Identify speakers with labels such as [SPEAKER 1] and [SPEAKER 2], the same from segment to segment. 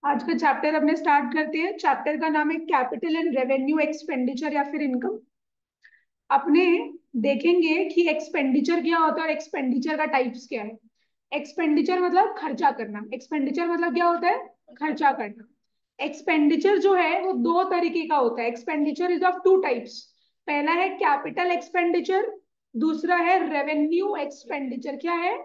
[SPEAKER 1] आज का चैप्टर अपने स्टार्ट करते हैं। चैप्टर का नाम है कैपिटल एंड रेवेन्यू एक्सपेंडिचर या फिर इनकम। अपने देखेंगे कि एक्सपेंडिचर क्या होता है और एक्सपेंडिचर का टाइप्स क्या है। एक्सपेंडिचर मतलब खर्चा करना। एक्सपेंडिचर मतलब क्या होता है? खर्चा करना। एक्सपेंडिचर जो है वो दो तरीके का होता है। Expenditure is of two types. पहला है कैपिटल एक्सपेंडिचर, दूसरा है रेवेन्यू एक्सपेंडिचर। क्या है?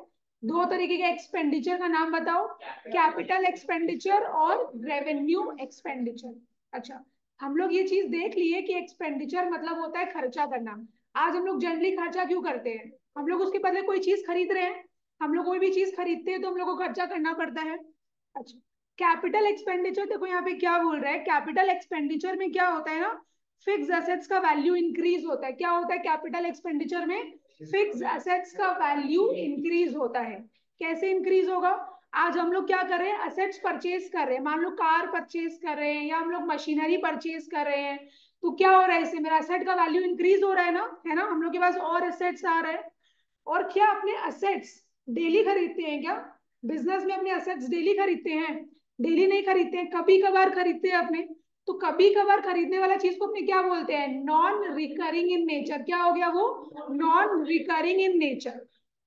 [SPEAKER 1] दो तरीके के एक्सपेंडिचर का नाम बताओ। कैपिटल एक्सपेंडिचर और रेवेन्यू एक्सपेंडिचर। अच्छा, हम लोग ये चीज देख लिए कि एक्सपेंडिचर मतलब होता है खर्चा करना। आज हम लोग जनरली खर्चा क्यों करते हैं? हम लोग उसके बदले कोई चीज खरीद रहे हैं। हम लोग कोई भी चीज खरीदते हैं तो हम लोग को खर्चा करना पड़ता है। अच्छा, कैपिटल एक्सपेंडिचर देखो यहाँ पे क्या बोल रहा है। कैपिटल एक्सपेंडिचर में क्या होता है ना, फिक्स एसेट्स का वैल्यू इंक्रीज होता है। क्या होता है कैपिटल एक्सपेंडिचर में? फिक्स एसेट्स का वैल्यू इंक्रीज होता है। कैसे इंक्रीज होगा? आज हम लोग क्या कर रहे हैं? असेट्स परचेज कर रहे हैं। मान लो कार परचेज कर रहे हैं या हम लोग मशीनरी परचेज कर रहे हैं। तो क्या हो रहा है? इससे मेरा असेट का वैल्यू इंक्रीज हो रहा है ना, है ना? हम लोग के पास और असेट्स आ रहे हैं। और क्या अपने असेट्स डेली खरीदते हैं क्या? बिजनेस में अपने असेट्स डेली खरीदते हैं? डेली नहीं खरीदते हैं, कभी कभार खरीदते हैं अपने। तो कभी कभार खरीदने वाला चीज को अपने क्या बोलते हैं? Non recurring in nature. क्या हो गया वो? Non recurring in nature.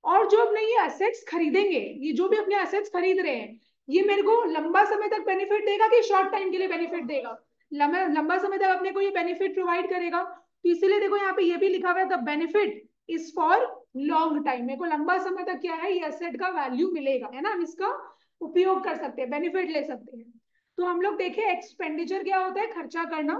[SPEAKER 1] और जो अपने ये असेट्स खरीदेंगे, ये जो भी अपने असेट्स खरीद रहे हैं, ये मेरे को लंबा समय तक बेनिफिट देगा कि शॉर्ट टाइम के लिए बेनिफिट देगा? लंबा लंबा समय तक अपने को ये बेनिफिट प्रोवाइड करेगा। तो इसीलिए देखो यहाँ पे ये भी लिखा हुआ है, the benefit is for long time. मेरे को लंबा समय तक क्या है, ये एसेट का वैल्यू मिलेगा, है ना? हम इसका उपयोग कर सकते हैं, बेनिफिट ले सकते हैं। तो हम लोग देखें एक्सपेंडिचर क्या होता है? खर्चा करना।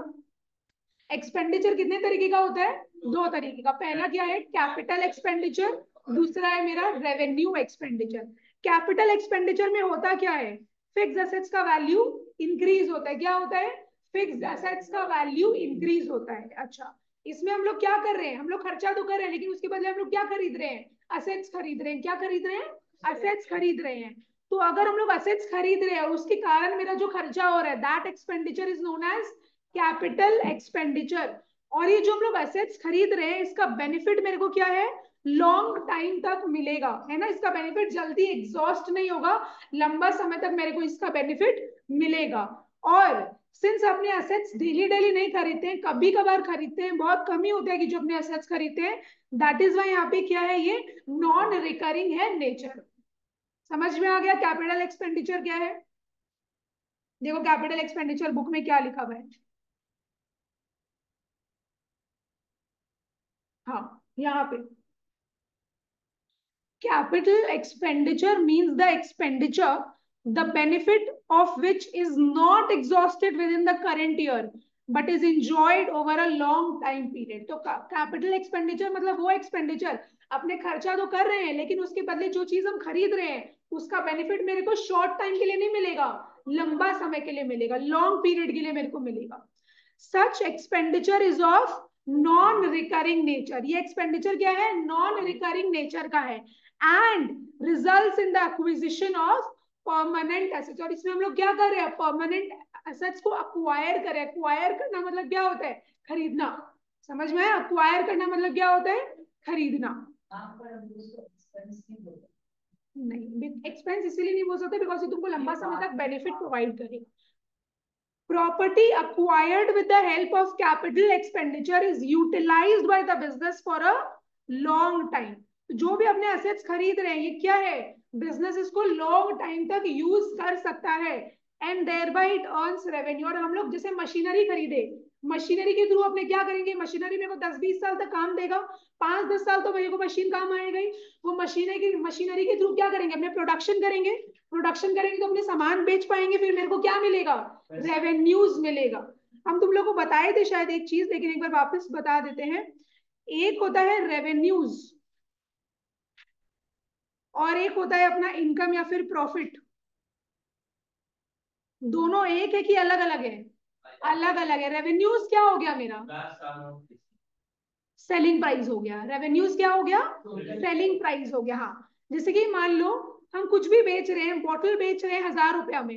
[SPEAKER 1] एक्सपेंडिचर कितने तरीके का होता है? दो तरीके का। पहला क्या है? Capital expenditure. दूसरा है मेरा रेवेन्यू एक्सपेंडिचर। कैपिटल एक्सपेंडिचर में होता क्या है? फिक्स एसेट्स का वैल्यू इंक्रीज होता है। क्या होता है? फिक्स एसेट्स का वैल्यू इंक्रीज होता है। अच्छा, इसमें हम लोग क्या कर रहे हैं? हम लोग खर्चा तो कर रहे हैं, लेकिन उसके बदले हम लोग क्या खरीद रहे हैं? असेट्स खरीद रहे हैं। क्या खरीद रहे हैं? असेट्स खरीद रहे हैं। तो अगर हम लोग असेट्स खरीद रहे हैं और उसके कारण मेरा जो खर्चा हो रहा है, that expenditure is known as capital expenditure. और ये जो हम लोग असेट्स खरीद रहे हैं, इसका बेनिफिट मेरे को क्या है? लॉन्ग टाइम तक मिलेगा, है ना? इसका बेनिफिट जल्दी एग्जॉस्ट नहीं होगा, लंबा समय तक मेरे को इसका बेनिफिट मिलेगा। और सिंस अपने असेट्स डेली डेली नहीं खरीदते हैं, कभी कभार खरीदते हैं, बहुत कम ही होता है कि जो अपने असेट्स खरीदते हैं, दैट इज वाई यहाँ पे क्या है, ये नॉन रिकरिंग है नेचर। समझ में आ गया कैपिटल एक्सपेंडिचर क्या है? देखो कैपिटल एक्सपेंडिचर बुक में क्या लिखा हुआ है। हाँ, यहाँ पे capital expenditure means the expenditure, the benefit of which is not exhausted within the current year but is enjoyed over a long time period. तो कैपिटल एक्सपेंडिचर मतलब वो एक्सपेंडिचर, अपने खर्चा तो कर रहे हैं लेकिन उसके बदले जो चीज हम खरीद रहे हैं, उसका बेनिफिट मेरे को शॉर्ट टाइम के लिए नहीं मिलेगा, लंबा समय के लिए मिलेगा, लॉन्ग पीरियड के लिए मेरे को मिलेगा। Such expenditure is of non recurring nature. ये एक्सपेंडिचर क्या है? नॉन रिकरिंग नेचर का है। And results in the acquisition of permanent assets. और इसमें हम लोग क्या कर रहे हैं? परमानेंट एसेट्स को अक्वायर करें। अक्वायर करना मतलब क्या होता है? खरीदना। समझ में आया? अक्वायर करना मतलब क्या होता है? खरीदना। नहीं, एक्सपेंस इसीलिए नहीं बोल सकते बिकॉज ये तुमको लंबा समय तक बेनिफिट प्रोवाइड करेगा। Property acquired with the help of capital expenditure is utilized by the business for a long time. जो भी अपने assets खरीद रहे हैं, ये क्या है? बिजनेस इसको लॉन्ग टाइम तक यूज कर सकता है and thereby it earns revenue। और हम लोग जैसे मशीनरी खरीदे, मशीनरी के थ्रू अपने क्या करेंगे? मशीनरी मेरे को 10-20 साल तक काम देगा, 5-10 साल तो मेरे को मशीन काम आएगा ही। वो मशीनरी के थ्रू क्या करेंगे? अपने प्रोडक्शन करेंगे। प्रोडक्शन करेंगे तो अपने सामान बेच पाएंगे, फिर मेरे को क्या मिलेगा? रेवेन्यूज मिलेगा। हम तुम लोग को बताए थे शायद एक चीज, लेकिन एक बार वापस बता देते हैं। एक होता है रेवेन्यूज और एक होता है अपना इनकम या फिर प्रॉफिट। दोनों एक है कि अलग अलग है? अलग अलग है। रेवेन्यूज क्या हो गया मेरा? सेलिंग प्राइस हो गया। रेवेन्यूज क्या हो गया? सेलिंग प्राइस हो गया। हाँ, जैसे कि मान लो हम कुछ भी बेच रहे हैं, बॉटल बेच रहे हैं 1000 रुपया में।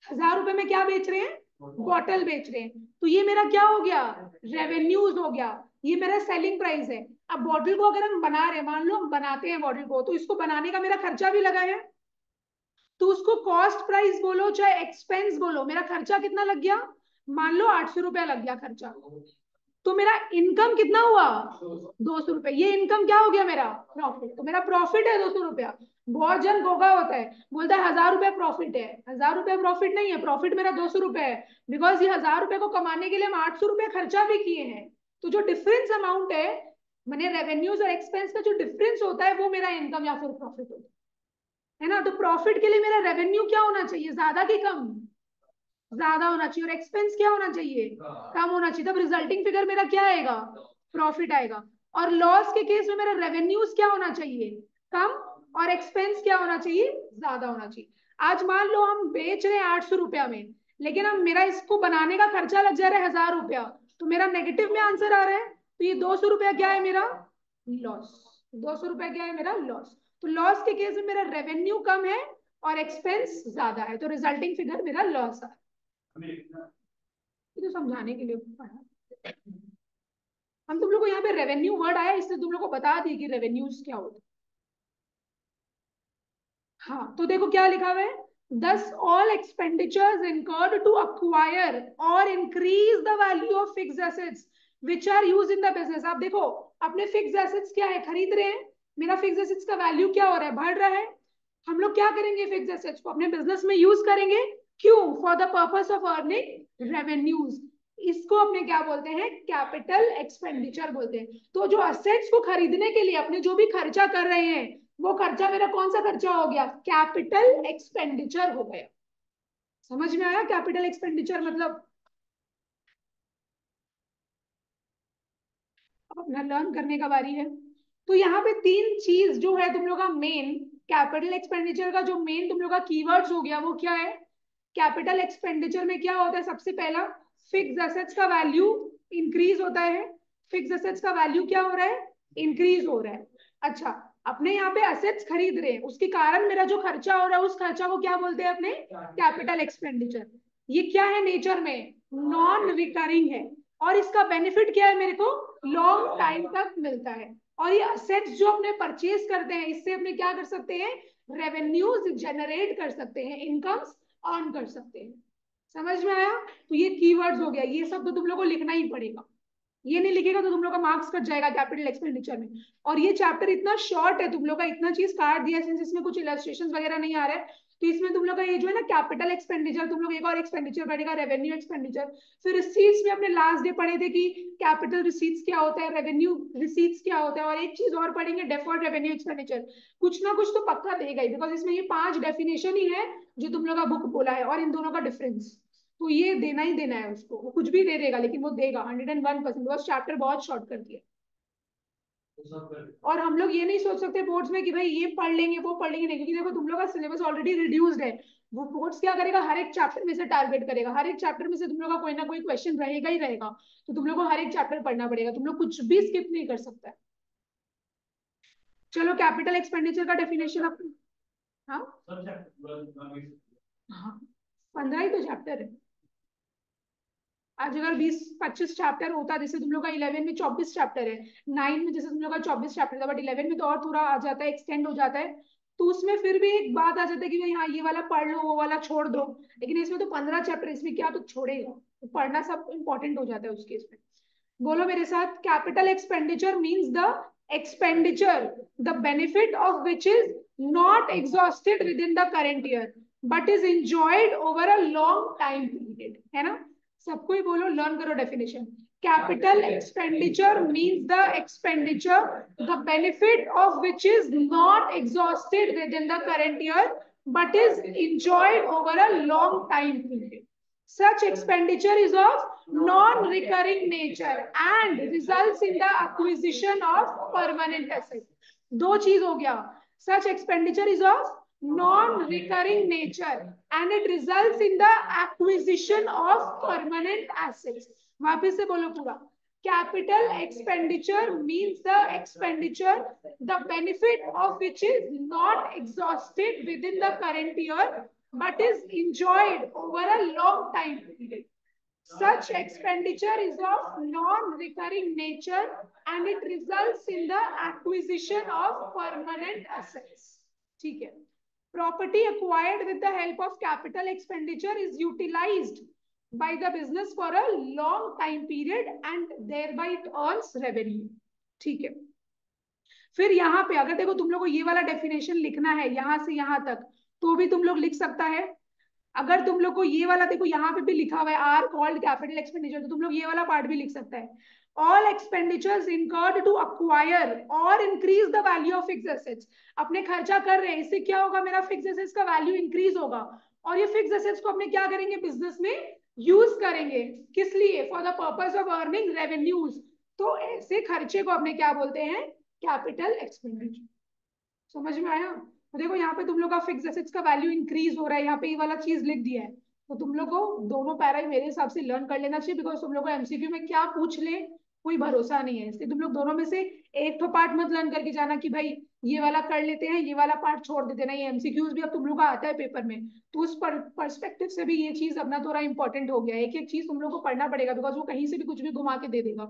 [SPEAKER 1] 1000 रुपए में क्या बेच रहे हैं? बॉटल बेच रहे हैं। तो ये मेरा क्या हो गया? रेवेन्यूज हो गया। ये मेरा सेलिंग प्राइस है। अब बॉटल को अगर हम बना रहे हैं, मान लो हम बनाते हैं बॉटल को, तो इसको बनाने का मेरा खर्चा भी लगा है। तो उसको कॉस्ट प्राइस बोलो चाहे एक्सपेंस बोलो, मेरा खर्चा कितना लग गया, मान लो 800 रुपया लग गया खर्चा, तो मेरा इनकम कितना हुआ 200 रुपए। ये इनकम क्या हो गया मेरा प्रॉफिट, तो मेरा प्रॉफिट है 200 रुपया। बहुत जन गोगा होता है, बोलता है 1000 रुपया प्रॉफिट है, 1000 रुपया प्रॉफिट नहीं है, प्रॉफिट मेरा 200 रुपया है, बिकॉज ये 1000 रुपए को कमाने के लिए हम 800 रुपया खर्चा भी किए हैं। तो जो डिफरेंस अमाउंट है, मैंने रेवेन्यूज और एक्सपेंस का जो डिफरेंस होता है वो मेरा इनकम या फिर प्रॉफिट होता है ना। तो प्रॉफिट के लिए मेरा रेवेन्यू क्या होना चाहिए, ज्यादा कि कम, ज्यादा होना चाहिए, और एक्सपेंस क्या होना चाहिए, कम होना चाहिए, तब रिजल्टिंग फिगर मेरा क्या आएगा, प्रॉफिट आएगा। और लॉस के केस में मेरा रेवेन्यूज क्या होना चाहिए, कम, और एक्सपेंस क्या होना चाहिए, ज्यादा होना चाहिए। आज मान लो हम बेच रहे हैं 800 रुपया में, लेकिन अब मेरा इसको बनाने का खर्चा लग जा रहा है 1000 रुपया, तो मेरा नेगेटिव में आंसर आ रहा है, तो ये 200 रुपया क्या है मेरा लॉस, 200 रुपया क्या है मेरा लॉस। तो लॉस के केस में मेरा रेवेन्यू कम है और एक्सपेंस ज्यादा है, तो रिजल्टिंग फिगर मेरा लॉस है। तो समझाने के लिए पढ़ा, हम तुम लोग को यहाँ पे रेवेन्यू वर्ड आया इसलिए तुम लोग को बता दिए कि रेवेन्यूज क्या होता है। हाँ तो देखो क्या लिखा हुआ है, thus all expenditures incurred to acquire or increase the value of fixed assets which are use in the business. आप देखो अपने फिक्स्ड एसेट्स क्या है, खरीद रहे हैं, मेरा फिक्स्ड एसेट्स का वैल्यू क्या हो रहा है, बढ़ रहा है, हम लोग क्या करेंगे, फिक्स्ड एसेट्स को अपने बिजनेस में यूज करेंगे, क्यों, for the purpose of earning revenues. इसको अपने क्या बोलते हैं, कैपिटल एक्सपेंडिचर बोलते हैं। तो जो असेट्स को खरीदने के लिए अपने जो भी खर्चा कर रहे हैं, वो खर्चा मेरा कौन सा खर्चा हो गया, कैपिटल एक्सपेंडिचर हो गया। समझ में आया कैपिटल एक्सपेंडिचर मतलब, अब अपना लर्न करने का बारी है। तो यहाँ पे तीन चीज जो है तुम लोग का मेन, कैपिटल एक्सपेंडिचर का जो मेन तुम लोग का कीवर्ड्स हो गया वो क्या है, कैपिटल एक्सपेंडिचर में क्या होता है, सबसे पहला फिक्स्ड एसेट्स का वैल्यू इंक्रीज होता है, फिक्स्ड एसेट्स का वैल्यू क्या हो रहा है, इंक्रीज हो रहा है। अच्छा, अपने यहाँ पे एसेट्स खरीद रहे हैं, उसके कारण मेरा जो खर्चा हो रहा है उस खर्चा को क्या बोलते हैं अपने, कैपिटल एक्सपेंडिचर। ये क्या है नेचर में, नॉन रिकरिंग है, और इसका बेनिफिट क्या है मेरे को, लॉन्ग टाइम तक मिलता है। और ये असेट्स जो अपने परचेज करते हैं, इससे अपने क्या कर सकते हैं, रेवेन्यूज जनरेट कर सकते हैं, इनकम्स अर्न कर सकते हैं। समझ में आया, तो ये कीवर्ड्स हो गया, ये सब तो तुम लोग को लिखना ही पड़ेगा, ये नहीं लिखेगा तो तुम लोग का मार्क्स कट जाएगा कैपिटल एक्सपेंडिचर में। और ये चैप्टर इतना शॉर्ट है, तुम लोग का इतना चीज काट दिया सिंस इसमें कुछ इलस्ट्रेशन वगैरह नहीं आ रहा है, तो इसमें तुम लोग का ये जो है ना कैपिटल एक्सपेंडिचर, तुम लोग एक और एक्सपेंडिचर पढ़ेगा रेवेन्यू एक्सपेंडिचर। फिर रिसीट्स में अपने लास्ट डे पढ़े थे कि कैपिटल रिसीट्स क्या होता है, रेवेन्यू रिसीट्स क्या होता है, और एक चीज और पढ़ेंगे डेफर्ड रेवेन्यू एक्सपेंडिचर। कुछ ना कुछ तो पक्का देगा ही, बिकॉज इसमें ये 5 डेफिनेशन ही है जो तुम लोग का बुक बोला है, और इन दोनों का डिफरेंस, तो ये देना ही देना है उसको, वो कुछ भी दे देगा लेकिन वो देगा 101%, बस चैप्टर बहुत शॉर्ट कर दिया। और हम लोग ये नहीं सोच सकते बोर्ड्स में कि भाई ये पढ़ लेंगे वो पढ़ लेंगे, नहीं, क्योंकि देखो तुम लोग का सिलेबस ऑलरेडी रिड्यूस्ड है। वो बोर्ड्स क्या करेगा, हर एक चैप्टर में से टारगेट करेगा, हर एक चैप्टर में से तुम लोग का कोई ना कोई क्वेश्चन रहेगा ही रहेगा, तो तुम लोग को हर एक चैप्टर पढ़ना पड़ेगा, तुम लोग कुछ भी स्किप नहीं कर सकता है। चलो कैपिटल एक्सपेंडिचर का डेफिनेशन अब, हाँ हाँ 15 ही तो चैप्टर है। आज अगर 20-25 चैप्टर होता, जैसे तुम लोग का 11 में 24 चैप्टर है, 9 में जैसे तुम लोग का 24 चैप्टर था, बट 11 में तो और थोड़ा आ जाता है, एक्सटेंड हो जाता है, तो उसमें फिर भी एक बात आ जाता है कि भाई हाँ ये वाला पढ़ लो वो वाला छोड़ दो, लेकिन इसमें तो 15 चैप्टर, इसमें क्या तो छोड़ेगा, तो पढ़ना सब इंपॉर्टेंट हो जाता है उस केस में। बोलो मेरे साथ, capital expenditure means the expenditure the benefit of which is not exhausted with in the current year but is enjoyed over a long time period, है ना। सबको ही बोलो, लर्न करो definition. Capital expenditure means the expenditure the benefit of which is not exhausted with in the current year but is enjoyed over a long time period. Such expenditure is of non-recurring nature and results in the acquisition of permanent asset. दो चीज हो गया, such expenditure is of non-recurring nature and it results in the acquisition of permanent assets. वापस से बोलो पूरा, capital expenditure means the expenditure the benefit of which is not exhausted within the current year but is enjoyed over a long time period. Such expenditure is of non-recurring nature and it results in the acquisition of permanent assets. ठीक है, Property acquired with the help of capital expenditure is utilized by the business for a long time period and thereby it earns revenue. ठीक है, फिर यहाँ पे अगर देखो तुम लोग को ये वाला डेफिनेशन लिखना है यहाँ से यहाँ तक, तो भी तुम लोग लिख सकता है। अगर तुम लोग को ये वाला देखो यहाँ पे भी लिखा हुआ है आर कॉल्ड कैपिटल एक्सपेंडिचर, तो तुम लोग ये वाला पार्ट भी लिख सकता है। All expenditures incurred to acquire or increase the value of fixed assets. अपने खर्चा कर रहे हैं, इससे क्या होगा, मेरा फिक्स्ड एसेट्स का वैल्यू इंक्रीज होगा और ये फिक्स्ड एसेट्स को अपने क्या करेंगे, बिजनेस में यूज करेंगे। किस लिए, for the purpose of earning revenues. तो ऐसे खर्चे को अपने क्या बोलते हैं, कैपिटल एक्सपेंडिचर। समझ में आया। तो देखो यहाँ पे तुम लोग का फिक्स एसेट्स का वैल्यू इंक्रीज हो रहा है, यहाँ पे ये वाला चीज लिख दिया है। तो तुम लोग को दोनों पैरा ही मेरे हिसाब से लर्न कर लेना चाहिए, बिकॉज तुम लोग को एमसीक्यू में क्या पूछ ले कोई भरोसा नहीं है। इसलिए तुम लोग दोनों में से एक तो पार्ट मत लर्न करके जाना कि भाई ये वाला कर लेते हैं, ये वाला पार्ट छोड़ देते ना। ये एमसीक्यूज भी अब तुम लोग का आता है पेपर में, तो उस पर्सपेक्टिव से भी ये चीज अपना थोड़ा इंपॉर्टेंट हो गया है। एक एक चीज तुम लोग को पढ़ना पड़ेगा, बिकॉज वो कहीं से भी कुछ भी घुमा के दे देगा।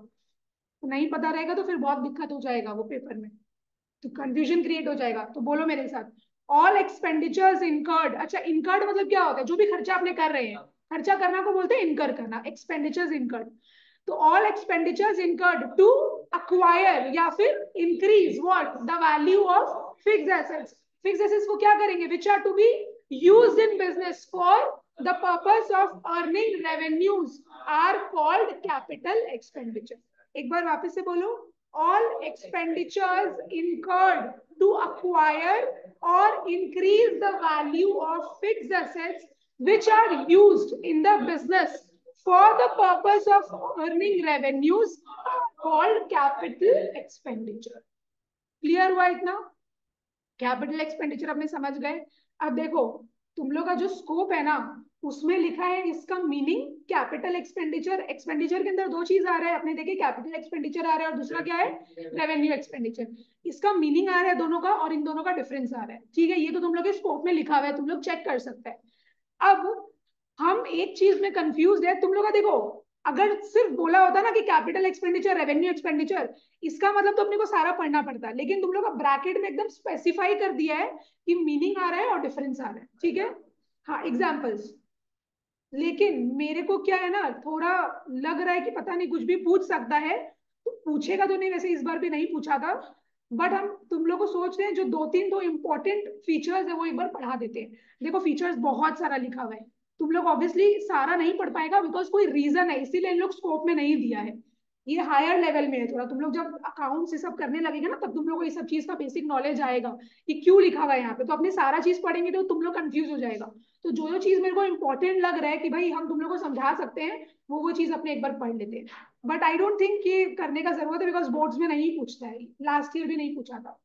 [SPEAKER 1] तो नहीं पता रहेगा तो फिर बहुत दिक्कत हो जाएगा वो पेपर में, तो कंफ्यूजन क्रिएट हो जाएगा। तो बोलो मेरे साथ, ऑल एक्सपेंडिचर्स इनकर्ड। अच्छा, इनकर्ड मतलब क्या होता है, जो भी खर्चा आपने कर रहे हैं, खर्चा करना को बोलते हैं इनकर करना, एक्सपेंडिचर्स इनकर्ड। तो all expenditures incurred to acquire या फिर increase what, the value of fixed assets. Fixed assets को क्या करेंगे, which are to be used in business for the purpose of earning revenues are called capital expenditure. एक बार वापस से बोलो, all expenditures incurred to acquire or increase the value of fixed assets which are used in the business for the purpose of earning revenues are called capital expenditure. Clear हुआ इतना? Capital expenditure अपने समझ गए। अब देखो तुम लोग का जो स्कोप है ना, उसमें लिखा है इसका मीनिंग कैपिटल एक्सपेंडिचर। एक्सपेंडिचर के अंदर दो चीज आ रहा है अपने, देखे कैपिटल एक्सपेंडिचर आ रहा है और दूसरा क्या है, रेवेन्यू एक्सपेंडिचर। इसका मीनिंग आ रहा है दोनों का और इन दोनों का डिफरेंस आ रहा है। ठीक है, ये तो तुम लोग के स्कोप में लिखा हुआ है, तुम लोग चेक कर सकते हैं। अब हम एक चीज में कंफ्यूज है, तुम लोग का देखो अगर सिर्फ बोला होता ना कि कैपिटल एक्सपेंडिचर रेवेन्यू एक्सपेंडिचर, इसका मतलब तो अपने को सारा पढ़ना पड़ता है, लेकिन तुम लोग का ब्रैकेट में एकदम स्पेसिफाई कर दिया है कि मीनिंग आ रहा है और डिफरेंस आ रहा है। ठीक है, हाँ एग्जाम्पल्स। लेकिन मेरे को क्या है ना, थोड़ा लग रहा है कि पता नहीं कुछ भी पूछ सकता है, तो पूछेगा तो नहीं, वैसे इस बार भी नहीं पूछा था, बट हम तुम लोग को सोच रहे हैं जो दो तीन तो इम्पोर्टेंट फीचर्स है वो एक बार पढ़ा देते हैं। देखो फीचर्स बहुत सारा लिखा हुआ है, तुम लोग ऑब्वियसली सारा नहीं पढ़ पाएगा बिकॉज कोई रीजन है, इसीलिए इन लोग स्कोप में नहीं दिया है। ये हायर लेवल में है थोड़ा, तुम लोग जब अकाउंट से सब करने लगेगा ना, तब तुम लोग को ये सब चीज का बेसिक नॉलेज आएगा कि क्यों लिखा हुआ है यहाँ पे। तो अपने सारा चीज पढ़ेंगे तो तुम लोग कंफ्यूज हो जाएगा। तो जो जो चीज मेरे को इंपॉर्टेंट लग रहा है कि भाई हम तुम लोग को समझा सकते हैं, वो चीज अपने एक बार पढ़ लेते हैं। बट आई डोंट थिंक कि करने का जरूरत है, बिकॉज बोर्ड्स में नहीं पूछता है, लास्ट ईयर भी नहीं पूछा था।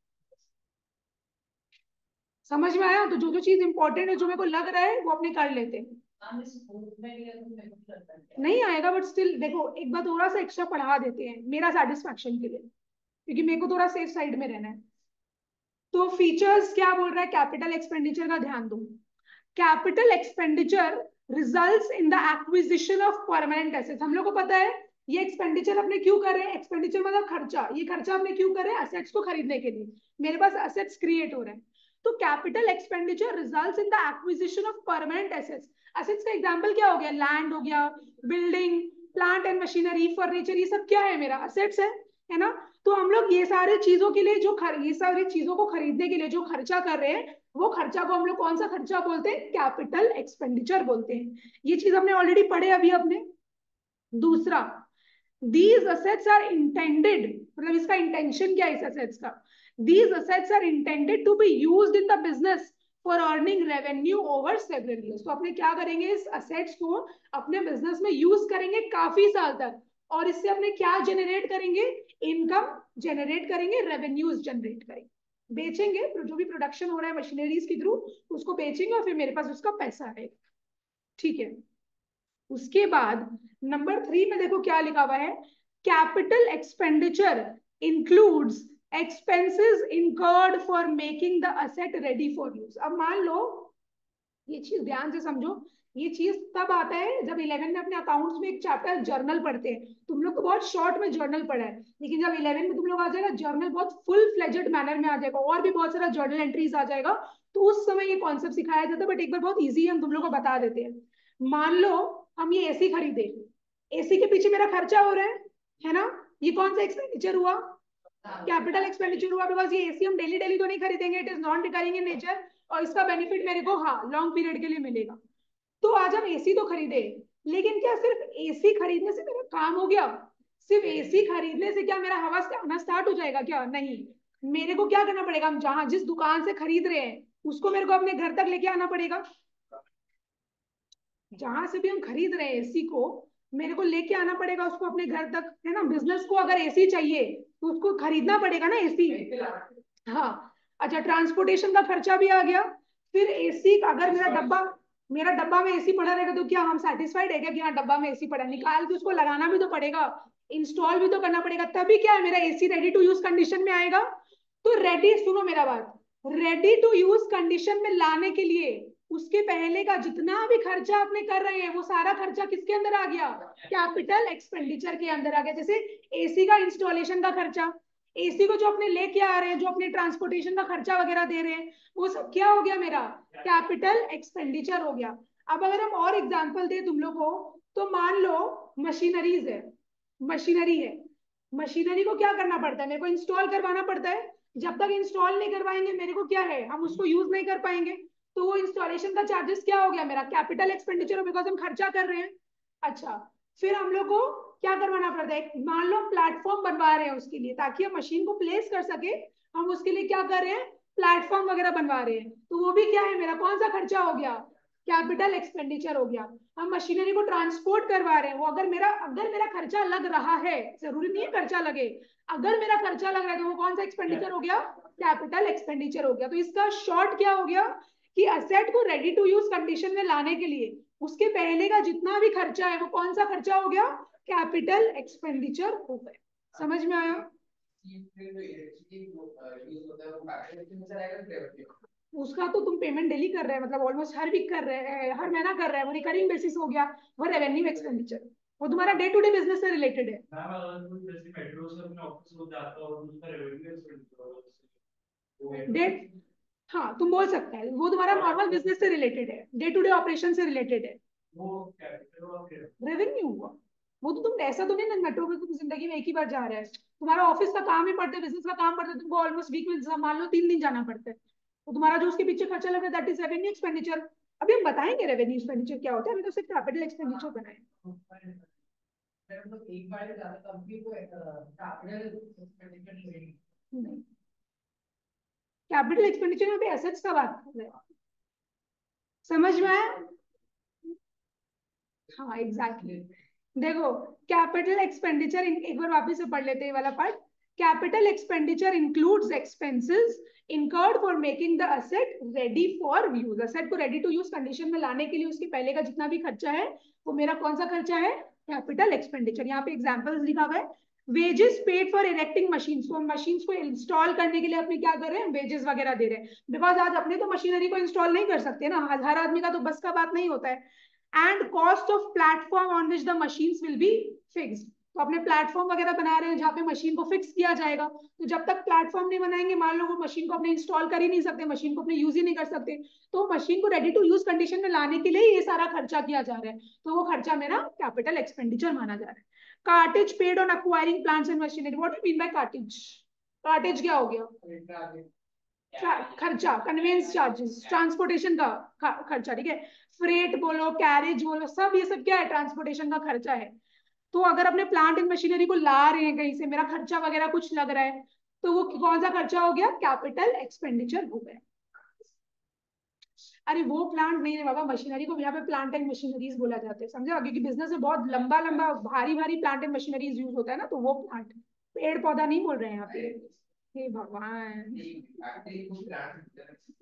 [SPEAKER 1] समझ में आया। तो जो जो चीज इंपॉर्टेंट है, जो मेरे को लग रहा है, वो अपने कर लेते हैं। नहीं आएगा बट स्टिल देखो एक बार थोड़ा सा एक्स्ट्रा पढ़ा देते हैं मेरा सेटिस्फैक्शन के लिए, क्योंकि मेरे को थोड़ा सेफ साइड में रहना है। तो फीचर्स क्या बोल रहा है कैपिटल एक्सपेंडिचर का, ध्यान दो। Capital expenditure results in the acquisition of permanent assets. हम लोग को पता है ये एक्सपेंडिचर अपने क्यों कर रहे हैं, एक्सपेंडिचर मतलब खर्चा, ये खर्चा अपने क्यों कर रहे हैं, एसेट्स को खरीदने के लिए। मेरे पास एसेट्स क्रिएट हो रहे हैं, तो capital expenditure results in the acquisition of permanent assets. Assets का एग्जांपल क्या हो गया, लैंड हो गया, building, plant and machinery, furniture, ये सब क्या है, मेरा एसेट्स है ना। तो हम लोग ये सारे चीजों के लिए जो ये सारी चीजों को खरीदने के लिए जो खर्चा कर रहे हैं, वो खर्चा को हम लोग कौन सा खर्चा बोलते हैं, कैपिटल एक्सपेंडिचर बोलते हैं। ये चीज हमने ऑलरेडी पढ़े अभी अपने। दूसरा, दीज असेट्स आर इंटेंडेड, मतलब इसका इंटेंशन क्या है इस असेट्स का, these assets are intended to be used in the business for earning revenue over several years. तो अपने क्या करेंगे, इस असेट्स को अपने बिजनेस में यूज करेंगे काफी साल तक, और इससे अपने क्या जनरेट करेंगे, इनकम जनरेट करेंगे, रेवेन्यूज जनरेट करेंगे, बेचेंगे। जो भी प्रोडक्शन हो रहा है मशीनरीज के थ्रू, उसको बेचेंगे और फिर मेरे पास उसका पैसा आएगा। ठीक है, उसके बाद नंबर 3 में देखो क्या लिखा हुआ है, capital expenditure includes expenses incurred for making the asset ready for use. अब मान लो ये चीज ध्यान से समझो। ये चीज तब आता है जब 11 में अपने अकाउंट्स में एक चैप्टर जर्नल पढ़ते हैं। तुम लोग को बहुत शॉर्ट में जर्नल पढ़ा है, लेकिन जब 11 में तुम लोग आ जाएगा जर्नल बहुत फुल फ्लेजेड मैनर में आ जाएगा, और भी बहुत सारा जर्नल एंट्रीज आ जाएगा, तो उस समय ये कॉन्सेप्ट सिखाया जाता है। बट एक बार बहुत ईजी हम तुम लोग को बता देते हैं। मान लो हम ये एसी खरीदे, एसी के पीछे मेरा खर्चा हो रहा है ना? ये कौन सा एक्सपेंडिचर हुआ? कैपिटल एक्सपेंडिचर हुआ, बिकॉज ये एसी हम डेली डेली तो नहीं खरीदेंगे, it is non recurring in nature, और इसका बेनिफिट मेरे को हाँ लॉन्ग पीरियड के लिए मिलेगा। तो आज हम एसी तो खरीदे, लेकिन क्या सिर्फ एसी खरीदने से मेरा काम हो गया? सिर्फ एसी खरीदने से क्या मेरा हवस आना स्टार्ट हो जाएगा? क्या नहीं, मेरे को क्या करना पड़ेगा? हम जहां जिस दुकान से खरीद रहे हैं उसको मेरे को अपने घर तक लेके आना पड़ेगा। जहां से भी हम खरीद रहे हैं एसी को, मेरे को लेके आना पड़ेगा उसको अपने घर तक, है ना? बिजनेस को अगर एसी चाहिए तो उसको खरीदना पड़ेगा ना एसी। हाँ। अच्छा, ट्रांसपोर्टेशन का खर्चा भी आ गया। फिर एसी अगर मेरा डब्बा में एसी पड़ा रहेगा तो क्या हम सेटिस्फाइड है क्या कि हाँ डब्बा में एसी पड़ा? निकाल के उसको लगाना भी तो पड़ेगा, इंस्टॉल भी तो करना पड़ेगा, तभी क्या है मेरा AC ready to use condition में आएगा। तो रेडी, सुनो मेरा बात, रेडी टू यूज कंडीशन में लाने के लिए उसके पहले का जितना भी खर्चा आपने कर रहे हैं वो सारा खर्चा किसके अंदर आ गया? कैपिटल एक्सपेंडिचर के अंदर आ गया। जैसे एसी का इंस्टॉलेशन का खर्चा, एसी को जो अपने लेके आ रहे हैं, जो अपने ट्रांसपोर्टेशन का खर्चा वगैरह दे रहे हैं, वो सब क्या हो गया मेरा? कैपिटल एक्सपेंडिचर हो गया। अब अगर हम और एग्जांपल दें तुम लोग को, तो मान लो मशीनरीज है, मशीनरी है, मशीनरी को क्या करना पड़ता है? मेरे को इंस्टॉल करवाना पड़ता है। जब तक इंस्टॉल नहीं करवाएंगे मेरे को क्या है, हम उसको यूज नहीं कर पाएंगे। तो वो इंस्टॉलेशन का चार्जेस क्या हो गया मेरा? कैपिटल एक्सपेंडिचर, बिकॉज हम खर्चा कर रहे हैं। अच्छा, फिर हम लोग को क्या करवाना पड़ता है? मान लो प्लेटफॉर्म बनवा रहे हैं उसके लिए, ताकि हम मशीन को प्लेस कर सके, हम उसके लिए क्या कर रहे हैं? प्लेटफॉर्म वगैरह बनवा रहे हैं। तो वो भी क्या है मेरा? कौन सा खर्चा हो गया? कैपिटल एक्सपेंडिचर हो गया। हम मशीनरी को ट्रांसपोर्ट करवा रहे हैं, वो अगर मेरा खर्चा लग रहा है, जरूरी नहीं है खर्चा लगे, अगर मेरा खर्चा लग रहा है तो वो कौन सा एक्सपेंडिचर हो गया? कैपिटल एक्सपेंडिचर हो गया। तो इसका शॉर्ट क्या हो गया कि असेट को रेडी टू यूज कंडीशन में लाने के लिए उसके पहले का जितना भी खर्चा है वो कौन सा खर्चा हो गया? कैपिटल एक्सपेंडिचर हो गया। समझ में आया? उसका तो तुम पेमेंट डेली कर रहे हैं, मतलब ऑलमोस्ट हर वीक कर रहे हैं, हर महीना कर रहे हैं, वो रिकरिंग बेसिस हो गया। वो रेवेन्यू एक्सपेंडिचर, वो तुम्हारा डे टू डे बिजनेस से रिलेटेड है। डेट, हाँ तुम बोल सकते हैं, वो तुम्हारा नॉर्मल बिजनेस से रिलेटेड है, डे टू डे ऑपरेशन से रिलेटेड है। रेवेन्यू हुआ, वो तो तुम ऐसा तो नहीं ना नटो में तुम जिंदगी में एक ही बार जा रहे हैं, तुम्हारा ऑफिस का काम ही पड़ता है, बिजनेस का काम पड़ता है, तुमको ऑलमोस्ट वीक में मान लो 3 दिन जाना पड़ता है, तो तुम्हारा जो उसके पीछे खर्चा लग रहा है दैट इज रेवेन्यू एक्सपेंडिचर। अभी हम बताएंगे रेवेन्यू एक्सपेंडिचर क्या होता है, अभी तो सिर्फ कैपिटल एक्सपेंडिचर बनाए। नहीं, कैपिटल एक्सपेंडिचर में भी एसेट्स का बात कर रहे हैं। समझ में आया? हाँ एग्जैक्टली देखो, कैपिटल एक्सपेंडिचर एक बार वापस से पढ़ लेते हैं वाला part. Capital expenditure includes expenses incurred for making the asset ready for use. Asset को रेडी टू यूज कंडीशन में लाने के लिए उसके पहले का जितना भी खर्चा है वो मेरा कौन सा खर्चा है? Capital expenditure. यहाँ पे एग्जांपल्स लिखा हुआ है, wages paid for erecting machines, तो मशीन्स को इंस्टॉल करने के लिए अपने क्या कर रहे हैं? वेजेस वगैरह दे रहे हैं, बिकॉज आज अपने तो मशीनरी को इंस्टॉल नहीं कर सकते ना, हर आदमी का तो बस का बात नहीं होता है। And cost of platform on which the machines will be fixed, तो अपने प्लेटफॉर्म वगैरह बना रहे हैं जहाँ पे मशीन को फिक्स किया जाएगा, तो जब तक प्लेटफॉर्म नहीं बनाएंगे, मान लो वो मशीन को अपने इंस्टॉल कर ही नहीं सकते, मशीन को अपने यूज ही नहीं कर सकते, तो मशीन को रेडी टू यूज कंडीशन में लाने के लिए ये सारा खर्चा किया जा रहा है, तो वो खर्चा मेरा कैपिटल एक्सपेंडिचर माना जा रहा है। Cartage paid on acquiring plants and machinery, what you mean by cartage? Cartage क्या हो गया? खर्चा, कन्वेंस चार्जेस, ट्रांसपोर्टेशन का खर्चा, ठीक है। फ्रेट बोलो, कैरेज बोलो, सब ये सब क्या है? ट्रांसपोर्टेशन का खर्चा है। तो अगर अपने प्लांट एंड मशीनरी को ला रहे हैं कहीं से, मेरा खर्चा वगैरह कुछ लग रहा है, तो वो कौन सा खर्चा हो गया? कैपिटल एक्सपेंडिचर हो गया। अरे वो प्लांट नहीं है बाबा, मशीनरी को यहाँ पे प्लांट एंड मशीनरीज बोला जाता है, समझे? क्योंकि बिजनेस में बहुत लंबा लंबा भारी भारी प्लांट एंड मशीनरीज यूज होता है ना, तो वो प्लांट, पेड़ पौधा नहीं बोल रहे हैं यहाँ पे। हे भगवान।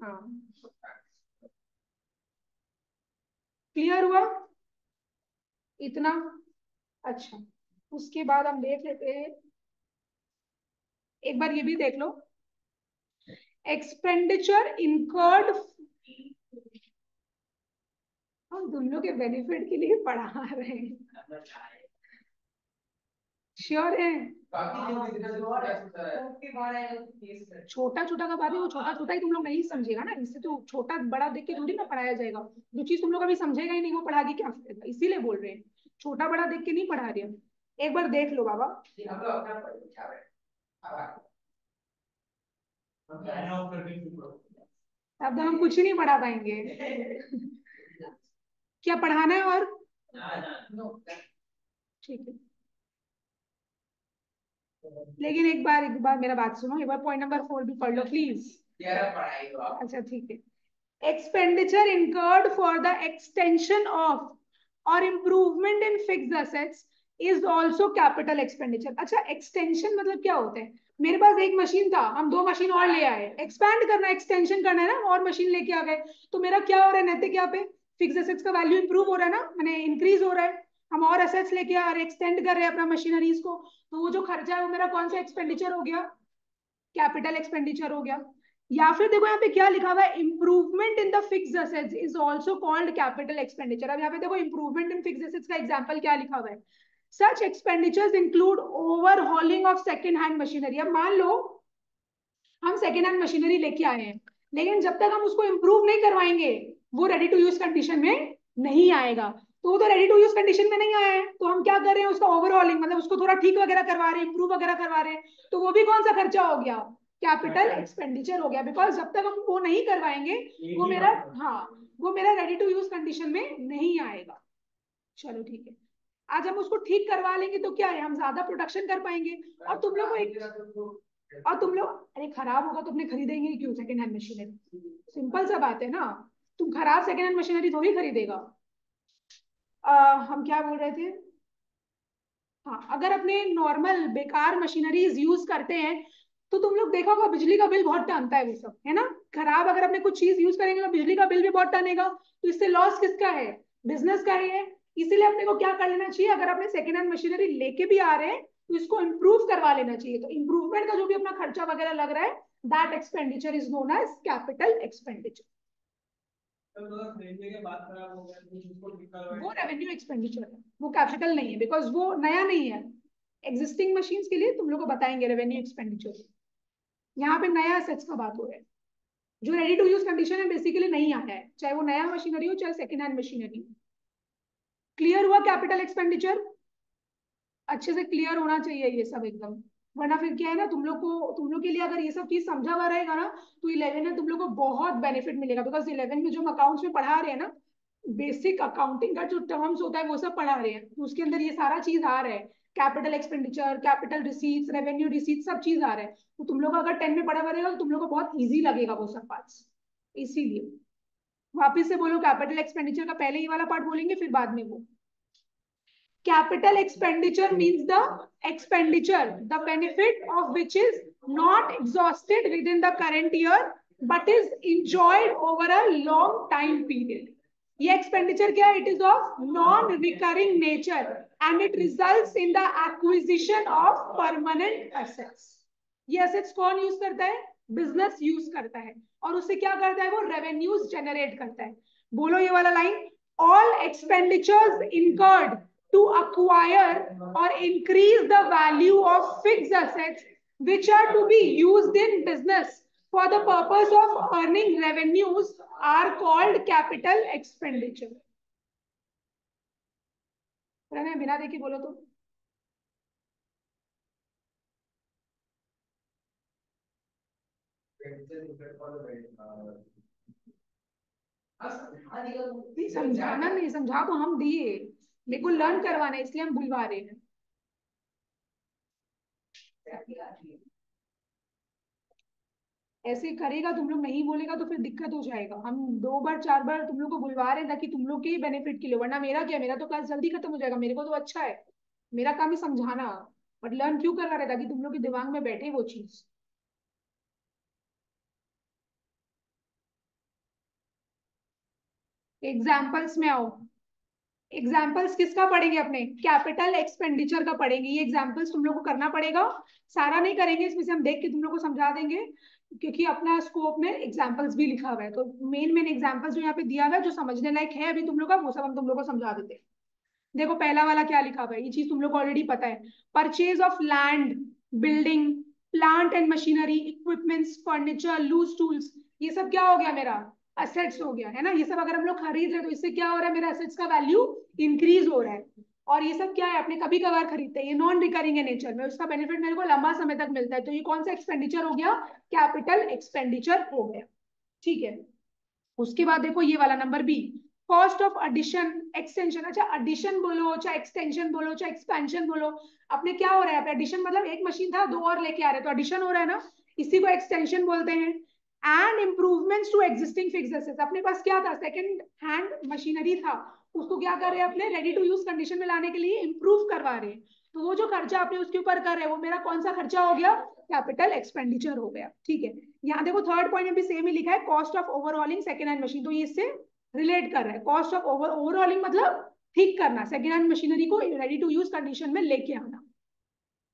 [SPEAKER 1] हाँ, क्लियर हुआ इतना? अच्छा, उसके बाद हम देख लेते हैं, एक बार ये भी देख लो, एक्सपेंडिचर इनकर्ड, हम तुम लोग के बेनिफिट के लिए पढ़ा रहे हैं। श्योर है? छोटा छोटा का बात है, वो छोटा छोटा ही तुम लोग नहीं समझेगा ना, इससे तो छोटा बड़ा देख के थोड़ी ना पढ़ाया जाएगा। जो चीज तुम लोग अभी समझेगा ही नहीं वो पढ़ा के क्या फायदा, इसीलिए बोल रहे हैं छोटा बड़ा देख के नहीं पढ़ा रहे हैं। एक बार देख लो बाबा। अब तो हम कुछ ही नहीं पढ़ा पाएंगे। क्या पढ़ाना है और? ठीक है, लेकिन एक बार मेरा बात सुनो, एक बार पॉइंट नंबर 4 भी पढ़ लो प्लीज। अच्छा ठीक है। Expenditure incurred for the extension of or improvement in fixed assets is also capital expenditure। अच्छा, extension मतलब क्या होता है? मेरे पास एक मशीन था, हम 2 मशीन और ले आए, एक्सपैंड करना है, एक्सटेंशन करना है ना, और मशीन लेके आ गए, तो मेरा क्या हो रहा है नैतिक? यहाँ पे फिक्स एसेट्स का वैल्यू इंप्रूव हो रहा है ना, मैंने इंक्रीज हो रहा है, हम और एसेट्स लेके आ रहे, एक्सटेंड कर रहे हैं अपना मशीनरीज को, तो वो जो खर्चा है वो मेरा कौन सा एक्सपेंडिचर हो गया? कैपिटल एक्सपेंडिचर हो गया। या फिर देखो यहाँ पे क्या लिखा हुआ है, improvement in the fixed assets is also called capital expenditure. अब यहाँ पे देखो इंप्रूवमेंट इन फिक्स्ड एसेट्स का एग्जांपल क्या लिखा हुआ है, such expenditures include overhauling of second hand machinery. अब मान लो हम सेकेंड हैंड मशीनरी लेके आए हैं, लेकिन जब तक हम उसको इंप्रूव नहीं करवाएंगे वो रेडी टू यूज कंडीशन में नहीं आएगा। तो वो तो रेडी टू यूज कंडीशन में नहीं आया है, तो हम क्या कर रहे हैं, उसका ओवरऑलिंग मतलब उसको थोड़ा ठीक वगैरह करवा रहे हैं, इंप्रूव वगैरह करवा रहे हैं, तो वो भी कौन सा खर्चा हो गया? कैपिटल एक्सपेंडिचर हो गया, बिकॉज जब तक हम वो नहीं करवाएंगे वो मेरा, हाँ, वो मेरा रेडी टू यूज कंडीशन में नहीं आएगा। चलो ठीक है, आज हम उसको ठीक करवा लेंगे तो क्या है, हम ज्यादा प्रोडक्शन कर पाएंगे। और तुम लोग को एक, और तुम लोग, अरे खराब होगा तो अपने खरीदेंगे ही क्यों सेकेंड हैंड मशीनरी? सिंपल सा बात है ना, तुम खराब सेकेंड हैंड मशीनरी थोड़ी खरीदेगा। हम क्या बोल रहे थे? हाँ, अगर अपने नॉर्मल बेकार मशीनरीज यूज करते हैं तो तुम लोग देखा होगा बिजली का बिल बहुत टानता है वो सब, है ना? खराब अगर अपने कुछ चीज यूज करेंगे तो बिजली का बिल भी बहुत टानेगा, तो इससे लॉस किसका है? बिजनेस का ही है। इसीलिए अपने को क्या कर लेना चाहिए, अगर अपने सेकेंड हैंड मशीनरी लेके भी आ रहे हैं तो इसको इम्प्रूव करवा लेना चाहिए। तो इम्प्रूवमेंट का जो भी अपना खर्चा वगैरह लग रहा है, that expenditure is known as capital expenditure. वो रेवेन्यू एक्सपेंडिचर है, वो कैपिटल नहीं है, बिकॉज वो नया नहीं है। एग्जिस्टिंग मशीन्स के लिए तुम लोग को बताएंगे रेवेन्यू एक्सपेंडिचर, यहाँ पे नया एसेट्स का बात हो रहा है, जो रेडी टू यूज कंडीशन में बेसिकली नहीं आता है, चाहे वो नया मशीनरी हो चाहे सेकेंड हैंड मशीनरी। क्लियर हुआ कैपिटल एक्सपेंडिचर? अच्छे से क्लियर होना चाहिए ये सब एकदम, वरना फिर क्या है ना, तुम लोग के लिए अगर ये सब चीज समझा हुआ रहेगा ना तो 11 में तुम लोग को बहुत बेनिफिट मिलेगा, बिकॉज 11 में जो हम अकाउंट्स में पढ़ा रहे हैं ना, बेसिक अकाउंटिंग का जो टर्म्स होता है वो सब पढ़ा रहे हैं, तो उसके अंदर ये सारा चीज आ रहा है, capital expenditure, capital receipts, revenue receipts, सब चीज आ रहा है। तो तुम लोग अगर 10 में पढ़ा हुआ रहेगा तो तुम लोग को बहुत ईजी लगेगा वो सब पार्ट्स। इसीलिए वापिस से बोलो, कैपिटल एक्सपेंडिचर का पहले ये वाला पार्ट बोलेंगे फिर बाद में वो। Capital expenditure means the expenditure, the benefit of which is not exhausted within the current year, but is enjoyed over a long time period. ये expenditure क्या है? It is of non-recurring nature and it results in the acquisition of permanent assets. ये assets कौन use करता है? Business use करता है, और उससे क्या करता है? वो revenues generate करता है। बोलो ये वाला line, all expenditures incurred to acquire or increase the value of fixed assets which are to be used in business for the purpose of earning revenues are called capital expenditure. बिना देखे बोलो तो। समझाना नहीं, समझा तो हम दिए, मेरे को लर्न करवाना है इसलिए हम बुलवा रहे हैं। ऐसे करेगा तुम लोग, नहीं बोलेगा तो फिर दिक्कत हो जाएगा। हम 2 बार 4 बार तुम लोग को बुलवा रहे हैं ताकि तुम लोग के ही बेनिफिट के लिए, वरना मेरा क्या, मेरा तो क्लास जल्दी खत्म हो जाएगा, मेरे को तो अच्छा है, मेरा काम ही समझाना, बट लर्न क्यों करवा रहे ताकि तुम लोग के दिमाग में बैठे वो चीज। एग्जाम्पल्स में आओ। एग्जाम्पल्स किसका पढ़ेंगे अपने? कैपिटल एक्सपेंडिचर का पढ़ेंगे। ये एग्जाम्पल्स तुम लोग को करना पड़ेगा, सारा नहीं करेंगे, इसमें से हम देख के तुम लोग को समझा देंगे। क्योंकि अपना स्कोप में एग्जांपल्स भी लिखा हुआ है, तो मेन मेन एग्जांपल्स जो यहाँ पे दिया हुआ है जो समझने लायक है अभी तुम लोग का, वो सब हम तुम लोग को समझा देते हैं। देखो पहला वाला क्या लिखा हुआ है, ये चीज तुम लोग को ऑलरेडी पता है। Purchase of land, building, plant and machinery, equipments, furniture, loose tools, ये सब क्या हो गया मेरा, असेट्स हो गया है ना। ये सब अगर हम लोग खरीद रहे हैं तो इससे क्या हो रहा है, मेरा असेट्स का वैल्यू इंक्रीज हो रहा है। और ये सब क्या है, अपने कभी कभार खरीदते हैं, ये नॉन रिकरिंग है नेचर में, उसका बेनिफिट मेरे को लंबा समय तक मिलता है। तो ये कौन सा एक्सपेंडिचर हो गया, कैपिटल एक्सपेंडिचर हो गया। ठीक है, उसके बाद देखो ये वाला number B, cost of addition extension. अच्छा एडिशन बोलो चाहे एक्सटेंशन बोलो चाहे एक्सपेंशन बोलो, अपने क्या हो रहा है, एडिशन मतलब एक मशीन था दो और लेके आ रहे तो एडिशन हो रहा है ना, इसी को एक्सटेंशन बोलते हैं। And improvements to existing fixed assets, अपने पास क्या था, सेकंड हैंड मशीनरी था, उसको क्या कर रहे हैं अपने रेडी टू यूज कंडीशन में लाने के लिए इम्प्रूव करवा रहे हैं। तो वो जो खर्चा आपने उसके ऊपर कर रहे हैं वो मेरा कौन सा खर्चा हो गया, कैपिटल एक्सपेंडिचर हो गया। ठीक है, यहाँ देखो थर्ड पॉइंट में भी सेम ही लिखा है, cost of overhauling second hand machine, तो ये इससे रिलेट कर रहा है। कॉस्ट ऑफ ओवरऑलिंग मतलब ठीक करना, सेकेंड हैंड मशीनरी को रेडी टू यूज कंडीशन में लेके आना।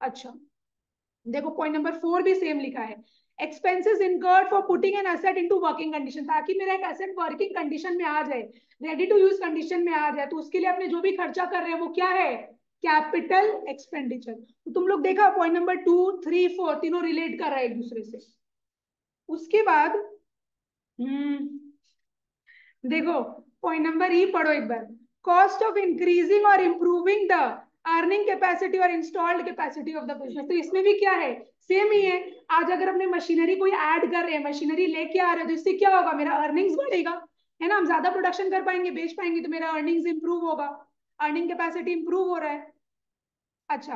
[SPEAKER 1] अच्छा देखो पॉइंट नंबर 4 भी सेम लिखा है, expenses incurred for putting an asset into working condition, ताकि मेरा एक एसेट वर्किंग कंडीशन में आ जाए, रेडी टू यूज कंडीशन में आ जाए, तो उसके लिए अपने जो भी खर्चा कर रहे हैं वो क्या है, कैपिटल एक्सपेंडिचर। तो तुम लोग देखा पॉइंट नंबर 2 3 4 तीनों रिलेट कर रहे हैं एक दूसरे से। उसके बाद देखो पॉइंट नंबर ई पढ़ो एक बार, कॉस्ट ऑफ इंक्रीजिंग और इंप्रूविंग द अर्निंग कैपेसिटी और installed capacity of the business. तो इसमें भी क्या है, सेम ही है। आज अगर अपने मशीनरी कोई ऐड कर रहे हैं, मशीनरी लेके आ रहे हैं, तो इससे क्या होगा, मेरा अर्निंग्स बढ़ेगा, है ना, हम ज्यादा प्रोडक्शन कर पाएंगे, बेच पाएंगे, तो मेरा अर्निंग्स इंप्रूव होगा, अर्निंग कैपेसिटी इंप्रूव हो रहा है। अच्छा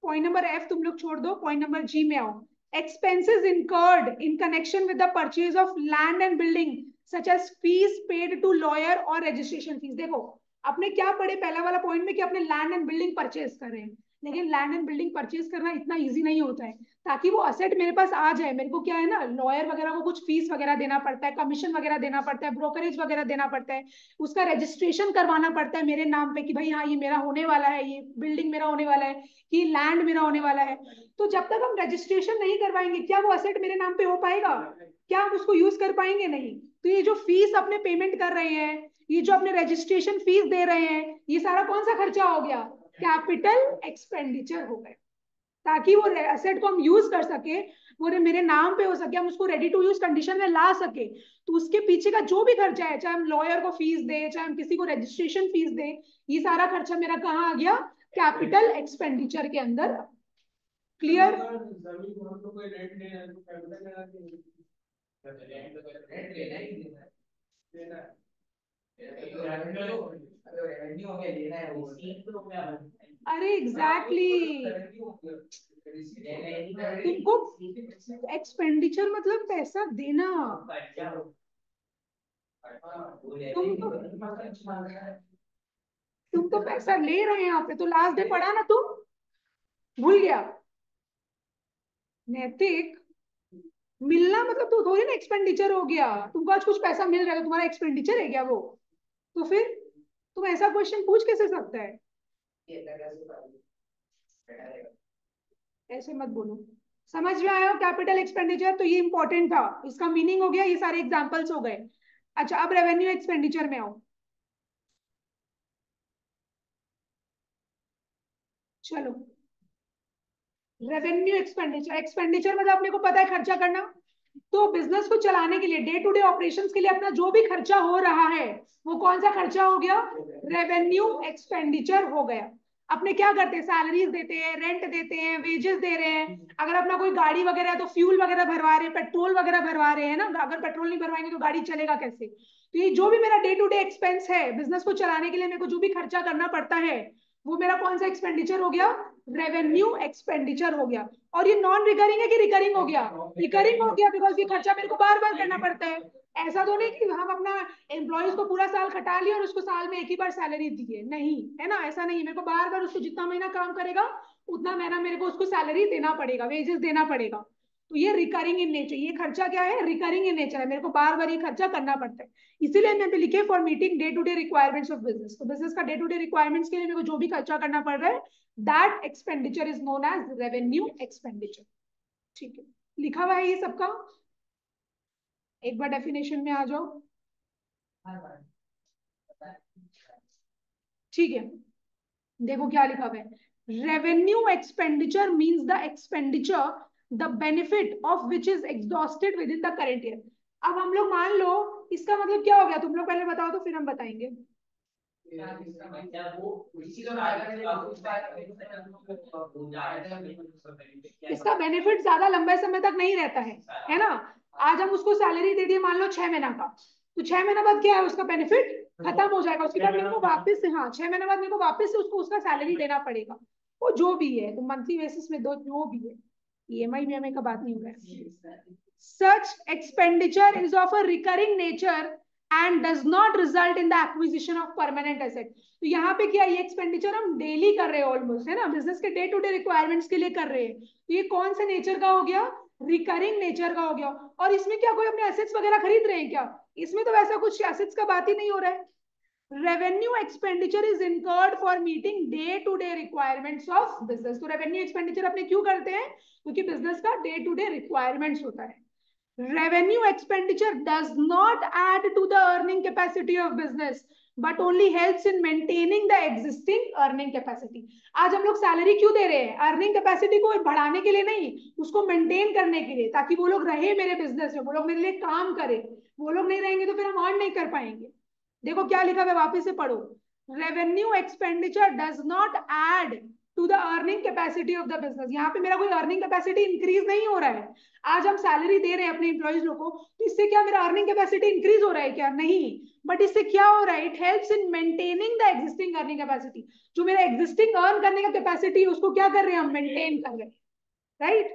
[SPEAKER 1] पॉइंट नंबर एफ तुम लोग छोड़ दो, पॉइंट नंबर जी में आओ, expenses incurred in connection with the purchase of land and building such as fees paid to lawyer और रजिस्ट्रेशन फीस। देखो आपने क्या पढ़े पहला वाला पॉइंट में कि अपने लैंड एंड बिल्डिंग परचेज कर रहे हैं, लेकिन लैंड एंड बिल्डिंग परचेज करना इतना इजी नहीं होता है। ताकि वो असेट मेरे पास आ जाए, मेरे को क्या है ना, लॉयर वगैरह को कुछ फीस वगैरह देना पड़ता है, कमीशन वगैरह देना पड़ता है, ब्रोकरेज वगैरह देना पड़ता है, उसका रजिस्ट्रेशन करवाना पड़ता है मेरे नाम पे कि भाई हाँ ये मेरा होने वाला है, ये बिल्डिंग मेरा होने वाला है, कि लैंड मेरा होने वाला है। तो जब तक हम रजिस्ट्रेशन नहीं करवाएंगे क्या वो असेट मेरे नाम पे हो पाएगा, क्या हम उसको यूज कर पाएंगे, नहीं। तो ये जो फीस अपने पेमेंट कर रहे हैं, ये जो अपने रजिस्ट्रेशन फीस दे रहे हैं, ये सारा कौन सा खर्चा हो गया, कैपिटल एक्सपेंडिचर हो गए। ताकि वो एसेट को हम यूज कर सके, वो मेरे नाम पे हो सके, हम उसको रेडी टू यूज कंडीशन में ला सके, तो उसके पीछे का जो भी खर्चा है, चाहे हम लॉयर को फीस दे, चाहे हम किसी को रजिस्ट्रेशन फीस दे, ये सारा खर्चा मेरा कहाँ आ गया, कैपिटल एक्सपेंडिचर के अंदर। क्लियर। अरे एग्जैक्टली तुमको एक्सपेंडिचर मतलब पैसा देना, तुम तो पैसा ले रहे हैं यहाँ पे, तो लास्ट डे पढ़ा ना तुम, भूल गया। नैतिक मिलना मतलब तो थोड़ी ना एक्सपेंडिचर हो गया, तुमको आज कुछ पैसा मिल रहा है तो तुम्हारा एक्सपेंडिचर है क्या वो, तो फिर तुम ऐसा क्वेश्चन पूछ कैसे सकता है, ऐसे मत बोलो। समझ में आया कैपिटल एक्सपेंडिचर, तो ये इंपॉर्टेंट था, इसका मीनिंग हो गया, ये सारे एग्जांपल्स हो गए। अच्छा अब रेवेन्यू एक्सपेंडिचर में आओ, चलो रेवेन्यू एक्सपेंडिचर, एक्सपेंडिचर मतलब अपने को पता है खर्चा करना, तो बिजनेस को चलाने के लिए डे टू डे ऑपरेशंस के लिए अपना जो भी खर्चा हो रहा है वो कौन सा खर्चा हो गया, रेवेन्यू एक्सपेंडिचर हो गया। अपने क्या करते हैं, सैलरीज देते हैं, रेंट देते हैं, वेजेस दे रहे हैं, अगर अपना कोई गाड़ी वगैरह है तो फ्यूल वगैरह भरवा रहे हैं, पेट्रोल वगैरह भरवा रहे हैं ना, अगर पेट्रोल नहीं भरवाएंगे तो गाड़ी चलेगा कैसे। तो ये जो भी मेरा डे टू डे एक्सपेंस है, बिजनेस को चलाने के लिए मेरे को जो भी खर्चा करना पड़ता है, वो मेरा कौन सा एक्सपेंडिचर हो गया, रेवेन्यू एक्सपेंडिचर हो गया। और ये नॉन रिकरिंग है कि रिकरिंग हो गया, रिकरिंग हो गया, बिकॉज ये खर्चा मेरे को बार बार करना पड़ता है। ऐसा तो नहीं कि हम अपना एम्प्लॉयज को पूरा साल खटा लिया और उसको साल में एक ही बार सैलरी दी है, नहीं है ना, ऐसा नहीं है, मेरे को बार बार उसको जितना महीना काम करेगा उतना महीना मेरे को उसको सैलरी देना पड़ेगा, वेजेस देना पड़ेगा। तो ये रिकरिंग इन नेचर, ये खर्चा क्या है, रिकरिंग इन नेचर है, मेरे को बार बार ये खर्चा करना पड़ता है। इसीलिए मैं पे लिखे for meeting day to day requirements of business, तो बिजनेस का डे टू डे रिक्वायरमेंट्स के लिए मेरे को जो भी खर्चा करना पड़ रहा है, that expenditure is known as revenue expenditure. ठीक है, लिखा हुआ है ये सबका? एक बार डेफिनेशन में आ जाओ। ठीक है, देखो क्या लिखा हुआ है। Revenue expenditure means the expenditure the benefit of which is exhausted with in the current year. अब हम लोग मान लो, इसका मतलब क्या हो गया, तुम लोग पहले बताओ तो फिर हम बताएंगे। इसका बेनिफिट ज्यादा लंबे समय तक नहीं रहता है ना। आज हम उसको सैलरी दे दिए मान लो 6 महीना का, तो 6 महीना बाद क्या है, उसका बेनिफिट खत्म हो जाएगा। उसके बाद मेरे को वापस से, हाँ 6 महीने बाद मेरे को वापस से उसको उसका सैलरी देना पड़ेगा। वो जो भी है, तो मंथली बेसिस में दो, जो भी है, ईएमआई वीएमआई का बात नहीं हो रहा है। Such expenditure is of a recurring nature and does not result in the acquisition of permanent asset. तो यहाँ पे क्या, ये एक्सपेंडिचर हम डेली कर रहे हैं ऑलमोस्ट, है ना, बिजनेस के डे टू डे रिक्वायरमेंट्स के लिए कर रहे हैं। तो ये कौन से नेचर का हो गया, रिकरिंग नेचर का हो गया। और इसमें क्या कोई अपने एसेट्स वगैरह खरीद रहे हैं क्या? इसमें तो वैसा कुछ एसेट्स का बात ही नहीं हो रहा है। Revenue expenditure is incurred for meeting day to day requirements of business. तो रेवेन्यू एक्सपेंडिचर अपने क्यों करते हैं, क्योंकि बिजनेस का डे टू डे रिक्वायरमेंट्स होता है। Revenue expenditure does not add to the earning capacity of business, but only helps in maintaining the existing earning capacity. आज हम लोग सैलरी क्यों दे रहे हैं, अर्निंग कैपेसिटी को बढ़ाने के लिए नहीं, उसको मेंटेन करने के लिए, ताकि वो लोग रहे मेरे बिजनेस में, वो लोग मेरे लिए काम करें। वो लोग नहीं रहेंगे तो फिर हम अर्न नहीं कर पाएंगे। देखो क्या लिखा है, वापस से पढ़ो। Revenue expenditure does not add to the earning capacity of the business. यहाँ पे मेरा कोई अर्निंग कैपेसिटी इंक्रीज नहीं हो रहा है। आज हम सैलरी दे रहे हैं अपने एम्प्लॉइज लोग को, तो इससे क्या मेरा अर्निंग कैपेसिटी इंक्रीज हो रहा है क्या? नहीं। बट इससे क्या हो रहा है, it helps in maintaining the existing earning capacity. जो मेरा एग्जिस्टिंग अर्न करने का कैपेसिटी है, उसको क्या कर रहे हैं हम, मेंटेन कर रहे हैं, right.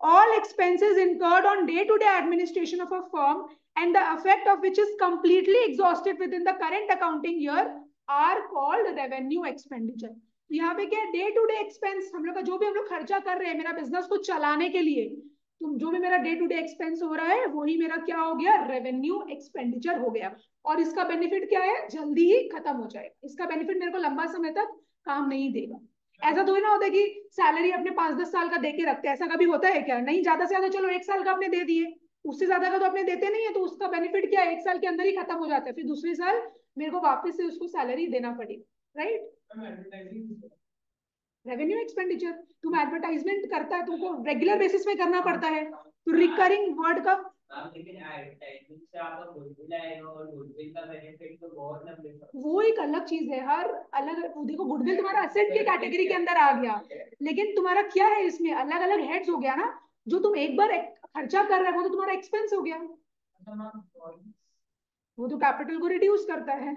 [SPEAKER 1] All expenses incurred on day-to-day administration of a firm and the effect of which is completely exhausted within the current accounting year are called revenue expenditure. तो यहाँ पे क्या है, डे टू डे एक्सपेंस, हम लोग का जो भी हम लोग खर्चा कर रहे हैं मेरा बिजनेस को चलाने के लिए, तो जो भी मेरा डे टू डे एक्सपेंस हो रहा है वही मेरा क्या हो गया, रेवेन्यू एक्सपेंडिचर हो गया। और इसका बेनिफिट क्या है, जल्दी ही खत्म हो जाएगा। इसका बेनिफिट मेरे को लंबा समय तक काम नहीं देगा। ऐसा तो ही ना होता कि सैलरी अपने 5-10 साल का देके रखते हैं, ऐसा कभी होता है क्या? नहीं, ज्यादा से ज्यादा चलो 1 साल का अपने दे दिए, उससे ज्यादा का तो अपने देते नहीं है। तो उसका बेनिफिट क्या है, 1 साल के अंदर ही खत्म हो जाता है, फिर दूसरे साल मेरे को वापस से उसको सैलरी देना पड़ेगा, राइट। रेवेन्यू एक्सपेंडिचर, तुम एडवर्टाइजमेंट करता है, तुमको रेगुलर बेसिस में करना पड़ता है, तो रिकरिंग वर्ड का वो एक अलग चीज है। हर अलग, देखो गुडविल तुम्हारा असेट के कैटेगरी के अंदर आ गया, लेकिन तुम्हारा क्या है, इसमें अलग अलग हेड्स हो गया ना। जो तुम एक बार खर्चा कर रहे हो तो तुम्हारा एक्सपेंस हो गया, वो तो कैपिटल को रिड्यूस करता है।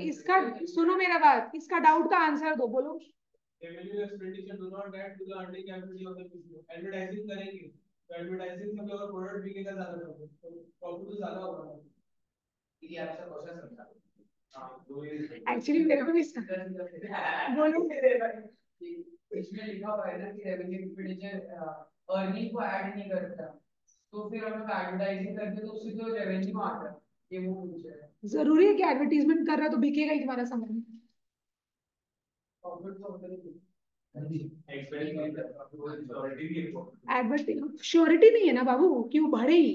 [SPEAKER 1] इसका सुनो मेरा बात, इसका डाउट का आंसर दो, बोलो। Revenue expenditure do not add to the earning capacity of the business. Advertising करेंगे तो एडवर्टाइजिंग से अगर प्रोडक्ट बिकेगा ज्यादा तो प्रॉफिट तो ज्यादा होगा। ये आपसे क्वेश्चन समझा एक्चुअली मेरे को भी बोलो। इसमें लिखा हुआ है ना कि रेवेन्यू एक्सपेंडिचर अर्निंग को ऐड नहीं करता, तो फिर हम लोग एडवर्टाइजिंग करते तो उससे तो रेवेन्यू आता है। ये वो पूछ रहा है, जरूरी है कि एडवर्टीजमेंट कर रहा है तो बिकेगा ही तुम्हारा सामान? श्योरिटी नहीं है ना बाबू कि वो बढ़े ही,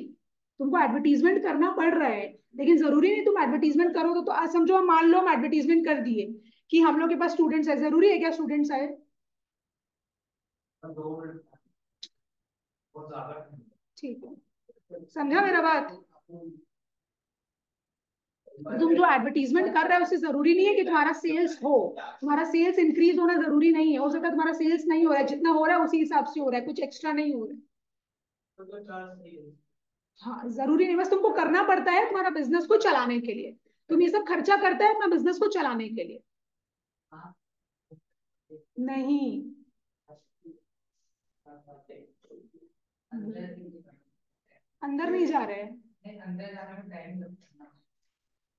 [SPEAKER 1] तुमको एडवर्टीजमेंट करना पड़ रहा है, लेकिन जरूरी नहीं तुम एडवर्टीजमेंट करो तो आज समझो हम मान लो हम एडवर्टीजमेंट कर दिए कि हम लोग के पास स्टूडेंट्स है, जरूरी है क्या स्टूडेंट्स आए? ठीक है, समझा मेरा बात। तुम जो एडवर्टीजमेंट कर रहे हो उससे जरूरी नहीं है कि तुम्हारा सेल्स हो, तुम्हारा सेल्स इंक्रीज होना जरूरी नहीं है। हो सकता है तुम्हारा सेल्स नहीं हो रहा है, जितना हो रहा है उसी हिसाब से हो रहा है, कुछ एक्स्ट्रा नहीं हो रहा है। हाँ जरूरी नहीं, बस तुमको करना पड़ता है तुम्हारा बिजनेस को चलाने के लिए। तुम ये सब खर्चा करता है अपना बिजनेस को चलाने के लिए। नहीं, अंदर नहीं जा रहे हैं।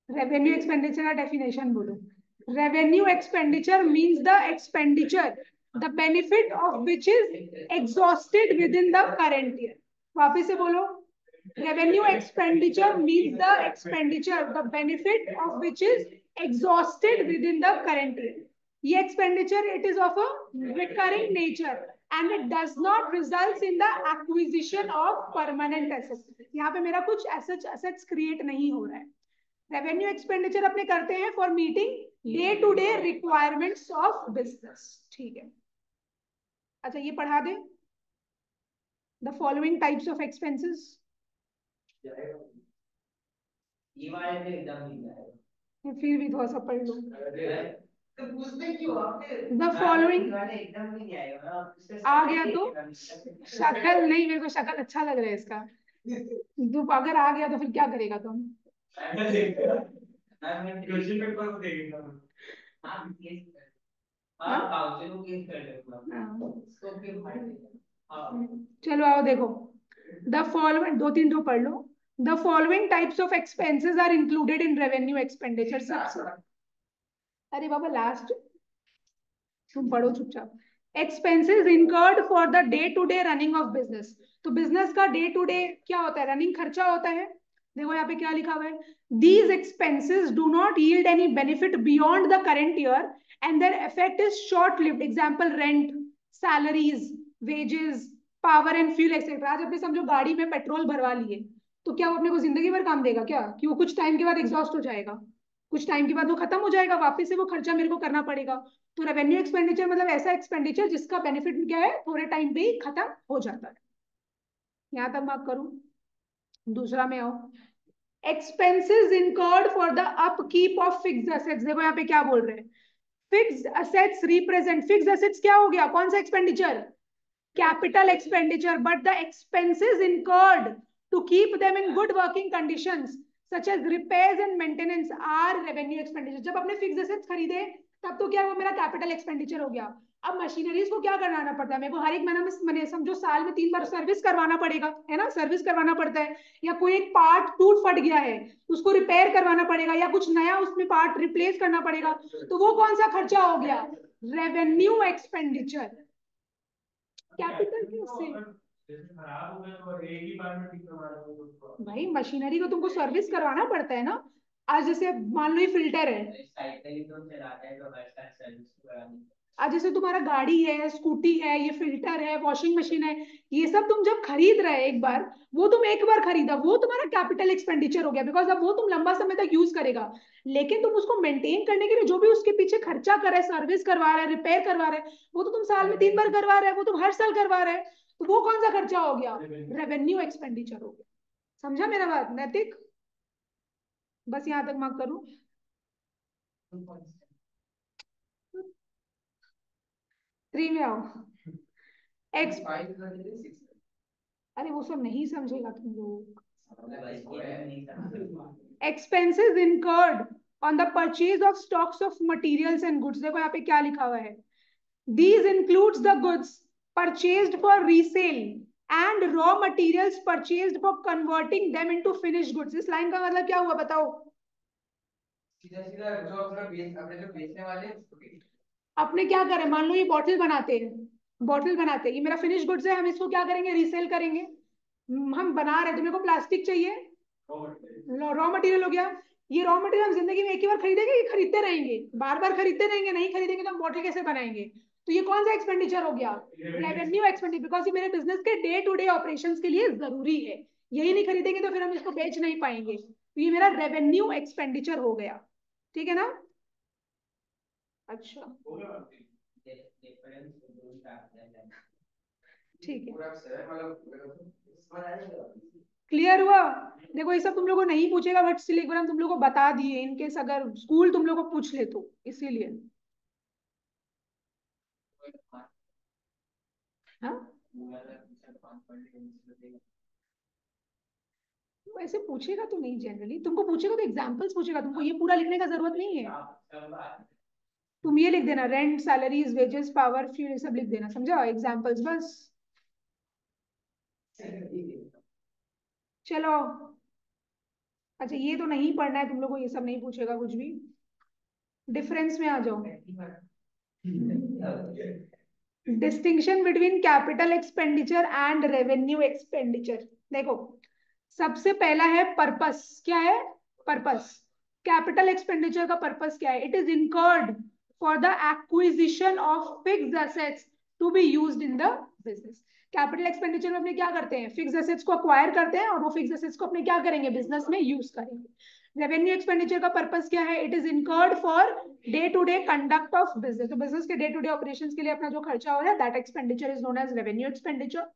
[SPEAKER 1] रेवेन्यू एक्सपेंडिचर का डेफिनेशन बोलो। Revenue expenditure means the expenditure the benefit of which is exhausted with in the current year. वापिस से बोलो। Revenue expenditure means the expenditure, the benefit of which is exhausted within the current year. ये expenditure, it is of a recurring nature and it does not results in the acquisition of permanent assets. यहाँ पे मेरा कुछ assets create नहीं हो रहा है. Revenue expenditure अपने करते हैं for meeting day to day requirements of business. ठीक है, अच्छा ये पढ़ा दे. The following types of expenses. फिर भी थोड़ा सा पढ़ लो. द फॉलोइंग आ गया तो शक्ल नहीं, मेरे को शक्ल अच्छा लग रहा है इसका. अगर आ गया तो फिर क्या करेगा तुम? क्वेश्चन पेपर को देखेगा. चलो आओ देखो. द फॉलोइंग, दो तीन तो पढ़ लो. The following types of expenses are included in revenue expenditure. सबसे, अरे बाबा लास्ट तुम पढ़ो चुपचाप. Expenses incurred for the day to day running of business. तो बिजनेस का डे टू डे क्या होता है? रनिंग खर्चा होता है. देखो यहाँ पे क्या लिखा हुआ है. These expenses do not yield any benefit beyond the current year and their effect is short lived. Example, rent, salaries, wages, power and fuel etc. आज अपने समझो गाड़ी में पेट्रोल भरवा लिए तो क्या वो अपने को जिंदगी भर काम देगा क्या? कि वो कुछ टाइम के बाद एग्जॉस्ट हो जाएगा, कुछ टाइम के बाद वो खत्म हो जाएगा, वापस से वो खर्चा मेरे को करना पड़ेगा. तो रेवेन्यू एक्सपेंडिचर मतलब ऐसा एक्सपेंडिचर जिसका बेनिफिट क्या है, थोड़े टाइम पे ही खत्म हो जाता है. यहां तक मार्क करूं. दूसरा में आओ. Expenses incurred for the upkeep of fixed assets. देखो यहाँ पे क्या बोल रहे हैं. Fixed assets represent, fixed assets क्या हो गया? कौन सा expenditure? Capital expenditure. But the expenses incurred to keep them in good working conditions such as repairs and maintenance are revenue expenditure. जब अपने फिक्स्ड एसेट्स खरीदे तब तो क्या वो मेरा कैपिटल एक्सपेंडिचर हो गया. अब मशीनरीज को क्या करवाना पड़ता है? मेरे को हर एक महीने में, मैंने समझो साल में 3 बार सर्विस करवाना पड़ेगा, है ना? सर्विस करवाना पड़ता है. या कोई एक पार्ट टूट फट गया है उसको रिपेयर करवाना पड़ेगा या कुछ नया उसमें पार्ट रिप्लेस करना पड़ेगा. तो वो कौन सा खर्चा हो गया? Revenue expenditure. कैपिटल के उससे भाई मशीनरी को तुमको सर्विस करवाना पड़ता है ना. आज जैसे मान लो ये फिल्टर है, आज जैसे तुम्हारा गाड़ी है, स्कूटी है, ये फिल्टर है, वॉशिंग मशीन है, ये सब तुम जब खरीद रहे एक बार, वो तुम एक बार खरीदा, वो तुम्हारा कैपिटल एक्सपेंडिचर हो गया. बिकॉज अब वो तुम लंबा समय तक यूज करेगा. लेकिन तुम उसको मेंटेन करने के लिए जो भी उसके पीछे खर्चा कर रहे, सर्विस करवा रहे, रिपेयर करवा रहे, वो तो तुम साल में 3 बार करवा रहे, वो तुम हर साल करवा रहे. तो वो कौन सा खर्चा हो गया? रेवेन्यू एक्सपेंडिचर हो गया. समझा मेरा बात नैतिक? बस यहाँ तक मार्क करूं. 3 में आओ. एक्स, अरे वो सब नहीं समझेगा तुम लोग. Expenses incurred on the purchase of stocks of materials and goods. देखो यहाँ पे क्या लिखा हुआ है. These includes the goods purchased for resale and raw materials purchased for converting them into finished goods. इस लाइन का मतलब क्या हुआ बताओ? सीधा सीधा जो अपने जो बेचने वाले अपने क्या करें, मान लो ये बॉटल बनाते हैं, बॉटल बनाते हैं, ये मेरा फिनिश गुड्स है, हम इसको क्या करेंगे? रीसेल करेंगे. हम बना रहे हैं तो मेरे को प्लास्टिक चाहिए, रॉ मटेरियल हो गया. ये रॉ मटेरियल हम जिंदगी में एक ही बार खरीदेंगे, ये खरीदते रहेंगे, बार बार खरीदते रहेंगे, नहीं खरीदेंगे तो हम बॉटल कैसे बनाएंगे? तो ये कौन सा एक्सपेंडिचर हो गया? Revenue expenditure. बिकॉज ये मेरे बिजनेस के डे टू डे ऑपरेशंस के लिए जरूरी है. यही नहीं खरीदेंगे तो फिर हम इसको बेच नहीं पाएंगे. तो ये मेरा रेवेन्यू एक्सपेंडिचर हो गया. ठीक है ना? अच्छा ठीक है, क्लियर हुआ? देखो ये सब तुम लोगों को नहीं पूछेगा बट स्टिल एक बार हम तुम लोगों को बता दिए इन केस अगर स्कूल तुम लोगों को पूछ ले तो, इसीलिए. हाँ वैसे पूछेगा तो नहीं, जनरली तुमको पूछेगा तो एग्जांपल्स पूछेगा, तुमको ये पूरा लिखने का जरूरत नहीं है. तुम ये लिख देना, rent, salaries, wages, power, fuel, ये सब लिख देना. समझा? एग्जांपल्स बस. चलो अच्छा ये तो नहीं पढ़ना है तुम लोगों को, ये सब नहीं पूछेगा कुछ भी. डिफरेंस में आ जाओ. Distinction between capital expenditure and revenue expenditure. देखो सबसे पहला है पर्पस। क्या है पर्पस? कैपिटल एक्सपेंडिचर का पर्पस क्या है? It is incurred for the acquisition of fixed assets to be used in the business. Capital expenditure में अपने क्या करते हैं? फिक्स्ड एसेट्स को अक्वायर करते हैं और वो फिक्स्ड एसेट्स को अपने क्या करेंगे? बिजनेस में यूज करेंगे। रेवेन्यू एक्सपेंडिचर का पर्पस क्या है? It is incurred for day to day conduct of business. तो बिजनेस के डे टू डे ऑपरेशंस के लिए अपना जो खर्चा हो रहा है, that expenditure is known as revenue expenditure.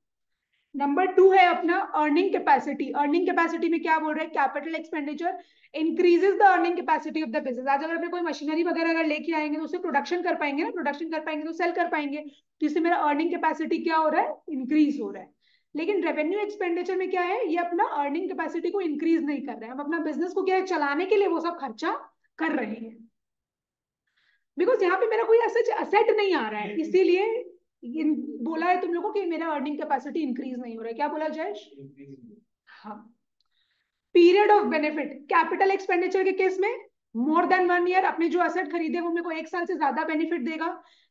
[SPEAKER 1] Number two है अपना अर्निंग कैपेसिटी। अर्निंग कैपेसिटी में क्या बोल रहे हैं? Capital expenditure increases the earning capacity of the business. आज अगर अपने कोई मशीनरी वगैरह अगर लेके आएंगे तो उससे प्रोडक्शन कर पाएंगे ना, प्रोडक्शन कर पाएंगे तो सेल कर पाएंगे, तो इससे मेरा अर्निंग कैपेसिटी क्या हो रहा है? इंक्रीज हो रहा है। लेकिन रेवेन्यू एक्सपेंडिचर में क्या है? ये अपना अर्निंग कैपेसिटी को इंक्रीज नहीं कर रहे हैं, हम अपना बिजनेस को क्या है, चलाने के लिए वो सब खर्चा कर रहे हैं। बिकॉज यहाँ पे मेरा कोई ऐसा असेट नहीं आ रहा है, इसीलिए ये बोला है तुम लोगों कि मेरा अर्निंग कैपेसिटी इंक्रीज नहीं हो रहा है। क्या बोला जयेश? हाँ। Period of benefit. Capital expenditure के केस में मोर देन 1 ईयर अपने जो असेट खरीदे वो मेरे को 1 साल से ज्यादा बेनिफिट देगा,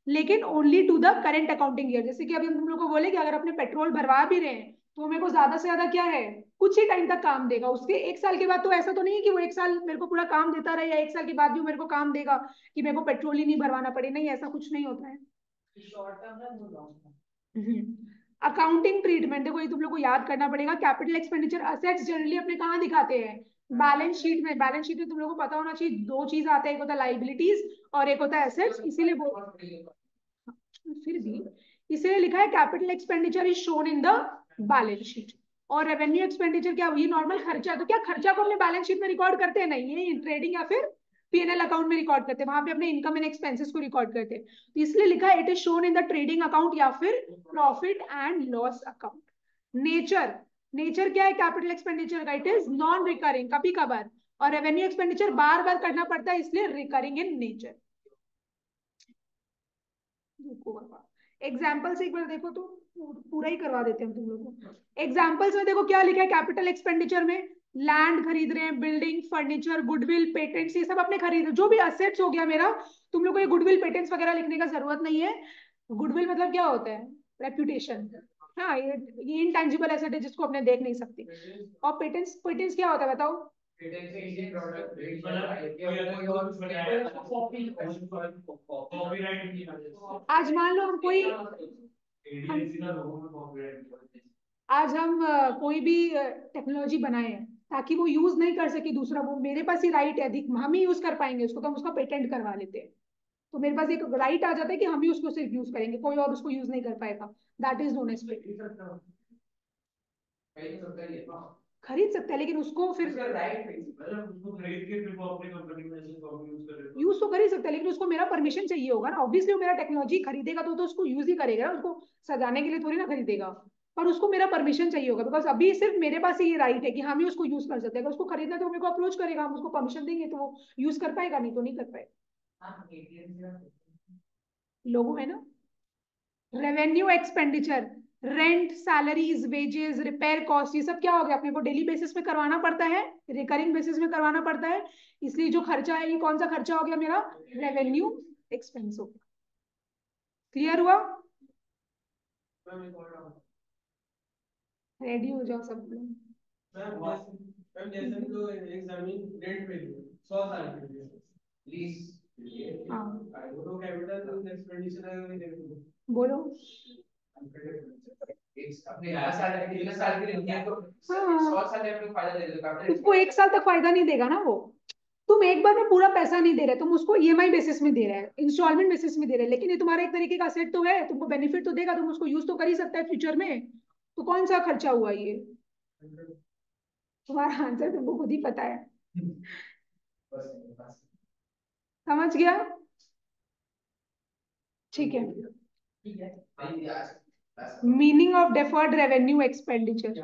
[SPEAKER 1] लेकिन only to the current accounting year. जैसे कि अभी हम तुम लोग को बोले कि अगर अपने पेट्रोल भरवा भी रहे हैं तो मेरे को ज्यादा से ज्यादा क्या है, कुछ ही टाइम तक काम देगा। उसके 1 साल के बाद तो ऐसा तो नहीं है कि वो 1 साल मेरे को पूरा काम देता रहे, या 1 साल के बाद भी मेरे को काम देगा कि मेरे को पेट्रोल ही नहीं भरवाना पड़े। नहीं, ऐसा कुछ नहीं होता है। अकाउंटिंग ट्रीटमेंट देखो, ये तुम लोग को याद करना पड़ेगा। कैपिटल एक्सपेंडिचर असेट्स जनरली अपने कहाँ दिखाते हैं? बैलेंस शीट में। बैलेंस शीट में तुम लोगों को पता होना चाहिए, दो चीज आते हैं, एक होता है लाइबिलिटीज और एक होता है एसेट्स। इसीलिए वो फिर भी इसीलिए लिखा है capital expenditure is shown in the balance sheet. और रेवेन्यू एक्सपेंडिचर क्या? ये नॉर्मल खर्चा। तो क्या खर्चा को अपने बैलेंस शीट में रिकॉर्ड करते हैं? नहीं, ये ट्रेडिंग या फिर पीएनएल अकाउंट में रिकॉर्ड करते हैं, वहां पे अपने इनकम एंड एक्सपेंसेस को रिकॉर्ड करते हैं। तो इसलिए लिखा है it is shown in the trading account या फिर profit and loss account. Nature. Nature क्या है कैपिटल एक्सपेंडिचर का? इट इज नॉन रिकरिंग, कभी कभार। और रेवेन्यू एक्सपेंडिचर बार बार करना पड़ता है, इसलिए रिकरिंग इन नेचर। एग्जाम्पल्स एक बार देखो तो पूरा ही करवा देते हैं तुम लोगों को। एग्जाम्पल्स में देखो क्या लिखा है कैपिटल एक्सपेंडिचर में? लैंड खरीद रहे हैं, बिल्डिंग, फर्नीचर, गुडविल, पेटेंट्स, ये सब अपने खरीद रहे, जो भी असेट्स हो गया मेरा। तुम लोग को ये गुडविल पेटेंट्स वगैरह लिखने का जरूरत नहीं है। गुडविल मतलब क्या होता है? रेप्यूटेशन। हाँ, ये इनटेंजिबल एसेट है जिसको अपने देख नहीं सकते। और पेटेंट्स, पेटेंट्स क्या होता है बताओ? आज मान लो हम कोई आज हम कोई भी टेक्नोलॉजी बनाए हैं ताकि वो यूज नहीं कर सके दूसरा, वो मेरे पास ही राइट है, हम ही यूज कर पाएंगे उसको, तो हम उसका पेटेंट करवा लेते हैं। तो मेरे पास एक राइट आ जाता है कि हम ही उसको सिर्फ यूज करेंगे, कोई और उसको यूज नहीं कर पाएगा। That is known as patent. खरीद सकता है लेकिन उसको फिर यूज तो कर ही सकता है, लेकिन उसको मेरा परमिशन चाहिए होगा ना। ऑब्वियसली वो मेरा टेक्नोलॉजी खरीदेगा तो उसको यूज ही करेगा ना, उसको सजाने के लिए थोड़ी ना खरीदेगा। पर उसको मेरा परमिशन चाहिए होगा, बिकॉज अभी सिर्फ मेरे पास ही ये राइट है कि हम ही उसको यूज कर सकते हैं। अगर उसको खरीदना है तो मेरे को अप्रोच करेगा, हम उसको परमिशन देंगे तो वो यूज कर पाएगा, नहीं तो नहीं कर पाएगा। लोगो है ना। Revenue expenditure, rent, salaries, wages, repair cost, ये सब क्या हो गया? अपने को डेली बेसिस में करवाना पड़ता है, रिकरिंग बेसिस में करवाना पड़ता है। इसलिए जो खर्चा है, ये कौन सा खर्चा हो गया मेरा? रेवेन्यू एक्सपेंस हो गया। क्लियर हुआ? रेडी हो जाओ सब लोग। जैसे तो एक जमीन रेंट पे ली 100 साल के लिए लीज। हाँ, वो तो कैपिटल एक्सपेंडिचर है। बोलो। अपने 8 साल के लिए 10 साल के लिए तो 100 साल में फायदा दे देगा। तुमको 1 साल तक फायदा नहीं देगा ना वो। तुम एक बार में पूरा पैसा नहीं दे रहे, तुम उसको ईएमआई बेसिस में दे रहे हैं, इंस्टॉलमेंट बेसिस में दे रहे हैं, लेकिन ये तुम्हारा एक तरीके का सेट तो है, तुमको बेनिफिट तो देगा, तुम उसको यूज तो कर ही सकता है फ्यूचर में। तो कौन सा खर्चा हुआ ये? तुम्हारा आंसर तुमको खुद ही पता है। समझ गया? ठीक है। Meaning of deferred revenue expenditure.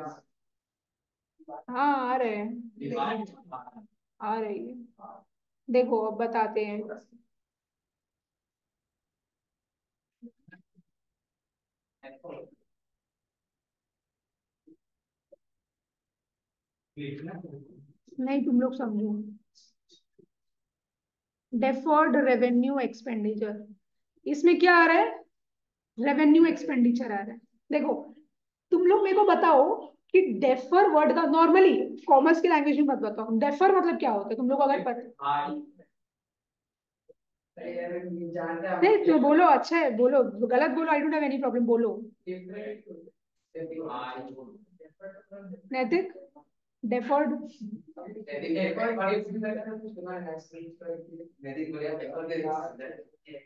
[SPEAKER 1] हाँ, आ रहे हैं, आ रही है। देखो अब बताते हैं। नहीं, तुम लोग समझो। डेफर्ड रेवेन्यू एक्सपेंडिचर, इसमें क्या आ रहा है? रेवेन्यू एक्सपेंडिचर आ रहा है। देखो, तुम लोग मेरे को बताओ कि डेफर वर्ड का नॉर्मली कॉमर्स की लैंग्वेज में मत बताओ, डेफर मतलब क्या होता है तुम लोग अगर पता नहीं तो बोलो, अच्छा है बोलो, गलत बोलो, I don't have any problem, बोलो। नैतिक, डेफर्ड,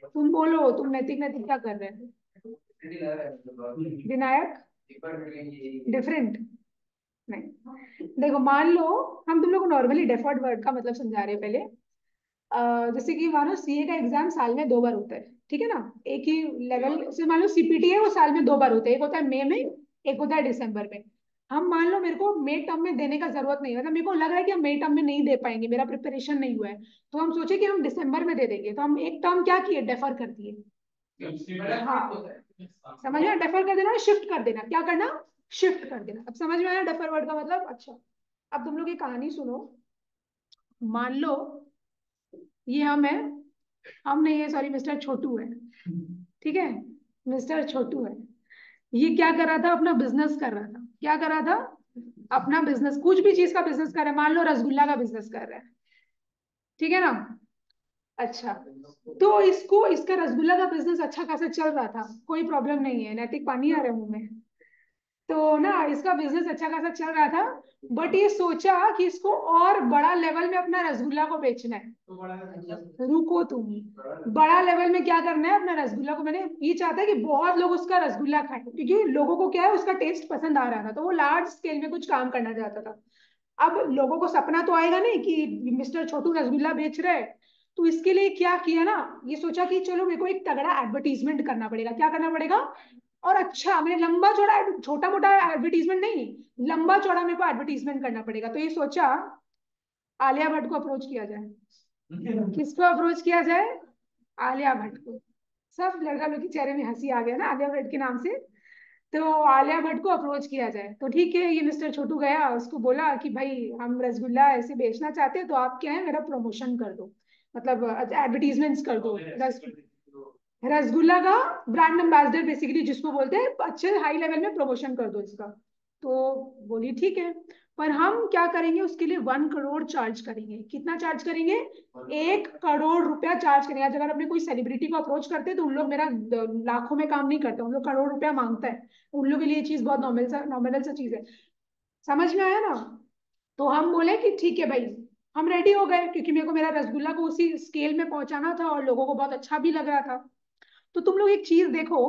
[SPEAKER 1] तुम बोलो, तुम नैतिक नैतिक क्या कर रहे हैं? विनायक, डिफरेंट, नहीं। देखो मान लो हम तुम लोग को नॉर्मली डेफर्ड वर्ड का मतलब समझा रहे हैं पहले। जैसे कि मानो सीए का एग्जाम साल में 2 बार होता है, ठीक है ना, एक ही लेवल से। मान लो सीपीटी है, वो साल में 2 बार होता है, एक होता है मई में, एक होता है दिसंबर में। हम मान लो मेरे को मई टर्म में देने का जरूरत नहीं है, मतलब मेरे को लग रहा है कि हम मई टर्म में नहीं दे पाएंगे, मेरा प्रिपरेशन नहीं हुआ है, तो हम सोचे कि हम दिसंबर में दे देंगे, तो हम एक टर्म क्या किए, डेफर कर दिए। हाँ, समझ में, डेफर कर देना, शिफ्ट कर देना, क्या करना, शिफ्ट कर देना। अब समझ में आया डेफर वर्ड का मतलब? अच्छा, अब तुम लोग ये कहानी सुनो। मान लो ये हम है, हम नहीं है, सॉरी, मिस्टर छोटू है, ठीक है, मिस्टर छोटू है। ये क्या कर रहा था, अपना बिजनेस कर रहा था, क्या कर रहा था, अपना बिजनेस, कुछ भी चीज का बिजनेस कर रहा है, मान लो रसगुल्ला का बिजनेस कर रहा है, ठीक है ना। अच्छा, तो इसको, इसका रसगुल्ला का बिजनेस अच्छा खासा चल रहा था, कोई प्रॉब्लम नहीं है, नैतिक पानी आ रहा है मुंह में, तो ना इसका बिजनेस अच्छा खासा चल रहा था। बट ये सोचा कि इसको और बड़ा लेवल में अपना रसगुल्ला को बेचना है। रुको तुम, बड़ा लेवल में क्या करना है, अपना रसगुल्ला को, मैंने ये चाहता है कि बहुत लोग उसका रसगुल्ला खाएं, क्योंकि लोगों को क्या है, उसका टेस्ट पसंद आ रहा था, तो वो लार्ज स्केल में कुछ काम करना चाहता था। अब लोगों को सपना तो आएगा नहीं कि मिस्टर छोटू रसगुल्ला बेच रहे हैं, तो इसके लिए क्या किया ना, ये सोचा कि चलो मेरे को एक तगड़ा एडवर्टीजमेंट करना पड़ेगा, क्या करना पड़ेगा, और अच्छा, मैंने लंबा चौड़ा, छोटा मोटा एडवर्टीजमेंट नहीं, लंबा चौड़ा मेरे को एडवर्टीजमेंट करना पड़ेगा, तो ये सोचा आलिया भट्ट को अप्रोच किया जाए। किसको अप्रोच किया जाए, आलिया भट्ट को। सब लड़का लोग के चेहरे में हंसी आ गया ना आलिया भट्ट के नाम से, तो आलिया भट्ट को अप्रोच किया जाए, तो ठीक है, ये मिस्टर छोटू गया, उसको बोला कि भाई हम रसगुल्ला ऐसे बेचना चाहते हैं, तो आप क्या है, मेरा प्रमोशन कर दो, मतलब एडवर्टीजमेंट्स कर दो, रसगुल्ला का ब्रांड एम्बेसडर बेसिकली जिसको बोलते हैं, अच्छे हाई लेवल में प्रमोशन कर दो इसका। तो बोली ठीक है, पर हम क्या करेंगे उसके लिए, 1 करोड़ चार्ज करेंगे। कितना चार्ज करेंगे, 1 करोड़ रुपया चार्ज करेंगे। आज अगर अपने कोई सेलिब्रिटी को अप्रोच करते हैं तो उन लोग मेरा लाखों में काम नहीं करते, उन लोग करोड़ रुपया मांगता है, उन लोग के लिए ये चीज बहुत नॉमिनल सा चीज है। समझ में आया ना। तो हम बोले कि ठीक है भाई, हम रेडी हो गए, क्योंकि मेरे को मेरा रसगुल्ला को उसी स्केल में पहुंचाना था और लोगों को बहुत अच्छा भी लग रहा था। तो तुम लोग एक चीज देखो,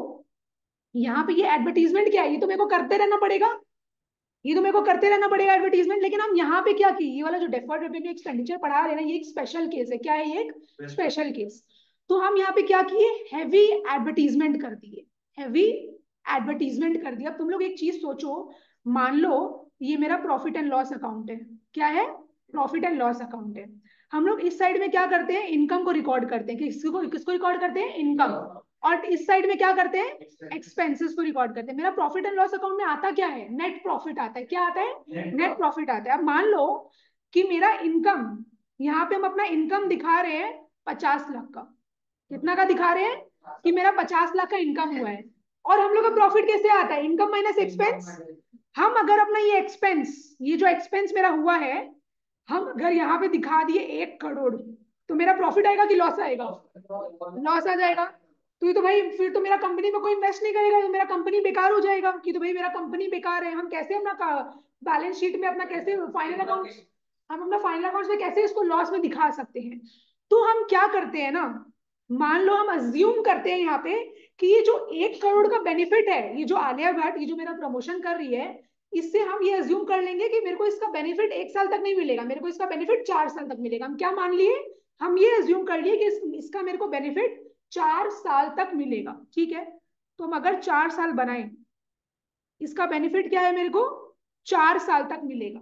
[SPEAKER 1] यहाँ पे ये एडवर्टीजमेंट क्या है, ये तो मेरे को करते रहना पड़ेगा, ये तो मेरे को करते रहना पड़ेगा एडवर्टीजमेंट, लेकिन हम यहाँ पे क्या की, ये वाला जो डेफर्ड रेवेन्यू एक्सपेंडिचर पढ़ा रहे हैं ना, ये एक स्पेशल केस है। क्या है ये, एक स्पेशल केस। तो हम यहाँ पे क्या किए, हैवी एडवर्टीजमेंट कर दिए, हैवी एडवर्टीजमेंट कर दिया। अब तुम लोग एक चीज सोचो, मान लो ये मेरा प्रॉफिट एंड लॉस अकाउंट है, क्या है, प्रॉफिट एंड लॉस अकाउंट है। हम लोग इस साइड में क्या करते हैं, इनकम को रिकॉर्ड करते हैं, किसको किसको रिकॉर्ड करते हैं, इनकम। और इस साइड में क्या करते हैं, एक्सपेंसेस को रिकॉर्ड करते हैं। मेरा प्रॉफिट एंड लॉस अकाउंट में आता क्या है, नेट प्रॉफिट आता है, क्या आता है, नेट प्रॉफिट आता है। अब मान लो कि मेरा इनकम, यहाँ पे हम अपना इनकम दिखा रहे हैं 50 लाख का, कितना का दिखा रहे हैं कि मेरा 50 लाख का इनकम हुआ है। और हम लोग का प्रॉफिट कैसे आता है, इनकम माइनस एक्सपेंस। हम अगर अपना ये एक्सपेंस, ये जो एक्सपेंस मेरा हुआ है, हम अगर यहाँ पे दिखा दिए 1 करोड़, तो मेरा प्रॉफिट आएगा कि लॉस आएगा, लॉस आ जाएगा। तो ये तो भाई फिर तो मेरा कंपनी में कोई इन्वेस्ट नहीं करेगा, तो मेरा कंपनी बेकार हो जाएगा, कि तो भाई मेरा कंपनी बेकार है। हम कैसे अपना बैलेंस शीट में अपना कैसे फाइनल अकाउंट, हम अपना फाइनल अकाउंट में कैसे इसको लॉस में दिखा सकते हैं। तो हम क्या करते हैं ना, मान लो हम अज्यूम करते हैं यहाँ पे कि ये जो 1 करोड़ का बेनिफिट है, ये जो आलिया भट्ट ये जो मेरा प्रमोशन कर रही है, इससे हम ये अज्यूम कर लेंगे कि मेरे को इसका बेनिफिट 1 साल तक नहीं मिलेगा, मेरे को इसका बेनिफिट 4 साल तक मिलेगा। हम क्या मान लिए, हम ये अज्यूम कर लिए कि इसका मेरे को बेनिफिट 4 साल तक मिलेगा, ठीक है। तो हम अगर 4 साल बनाए, इसका बेनिफिट क्या है, मेरे को 4 साल तक मिलेगा,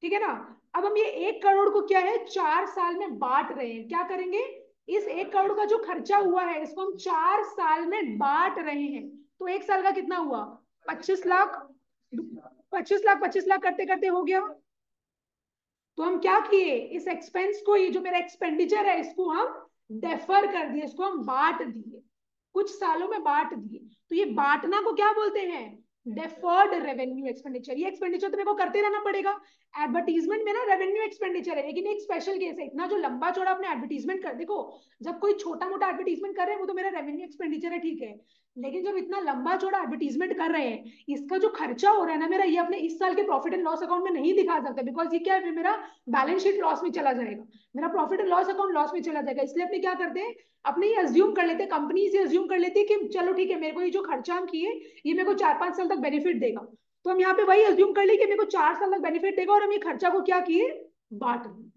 [SPEAKER 1] ठीक है ना। अब हम ये 1 करोड़ को क्या है, 4 साल में बांट रहे हैं, क्या करेंगे, इस 1 करोड़ का जो खर्चा हुआ है इसको हम 4 साल में बांट रहे हैं। तो 1 साल का कितना हुआ, 25 लाख, 25 लाख, 25 लाख करते करते हो गया। तो हम क्या किए, इस एक्सपेंस को, ये जो मेरा एक्सपेंडिचर है इसको हम डेफर कर दिए, इसको हम बांट दिए, कुछ सालों में बांट दिए। तो ये बांटना को क्या बोलते हैं, डेफर्ड रेवेन्यू एक्सपेंडिचर, ये एक्सपेंडिचर तो मेरे को करते रहना पड़ेगा। एडवर्टीजमेंट में ना रेवेन्यू एक्सपेंडिचर है, लेकिन एक स्पेशल केस है, इतना जो लंबा चौड़ा अपने एडवर्टीजमेंट कर, देखो जब कोई छोटा मोटा एडवर्टीजमेंट कर रहे हैं वो तो मेरा रेवेन्यू एक्सपेंडिचर है, ठीक है, लेकिन जब इतना लंबा चौड़ा एडवर्टीजमेंट कर रहे हैं, इसका जो खर्चा हो रहा है ना मेरा, ये अपने इस साल के प्रॉफिट एंड लॉस अकाउंट में नहीं दिखा सकता, बिकॉज ये क्या है, मेरा बैलेंस शीट लॉस में चला जाएगा, मेरा profit and loss account loss में चला जाएगा। इसलिए अपने क्या करते हैं, अपने ये अज्यूम कर लेते हैं, कंपनी से अज्यूम कर लेते हैं कि चलो ठीक है, मेरे को ये जो खर्चा हम किए ये मेरे को 4-5 साल तक बेनिफिट देगा, तो हम यहाँ पे वही अज्यूम कर ले कि मेरे को 4 साल तक बेनिफिट देगा, और हम ये खर्चा को क्या किए, बांट दिए।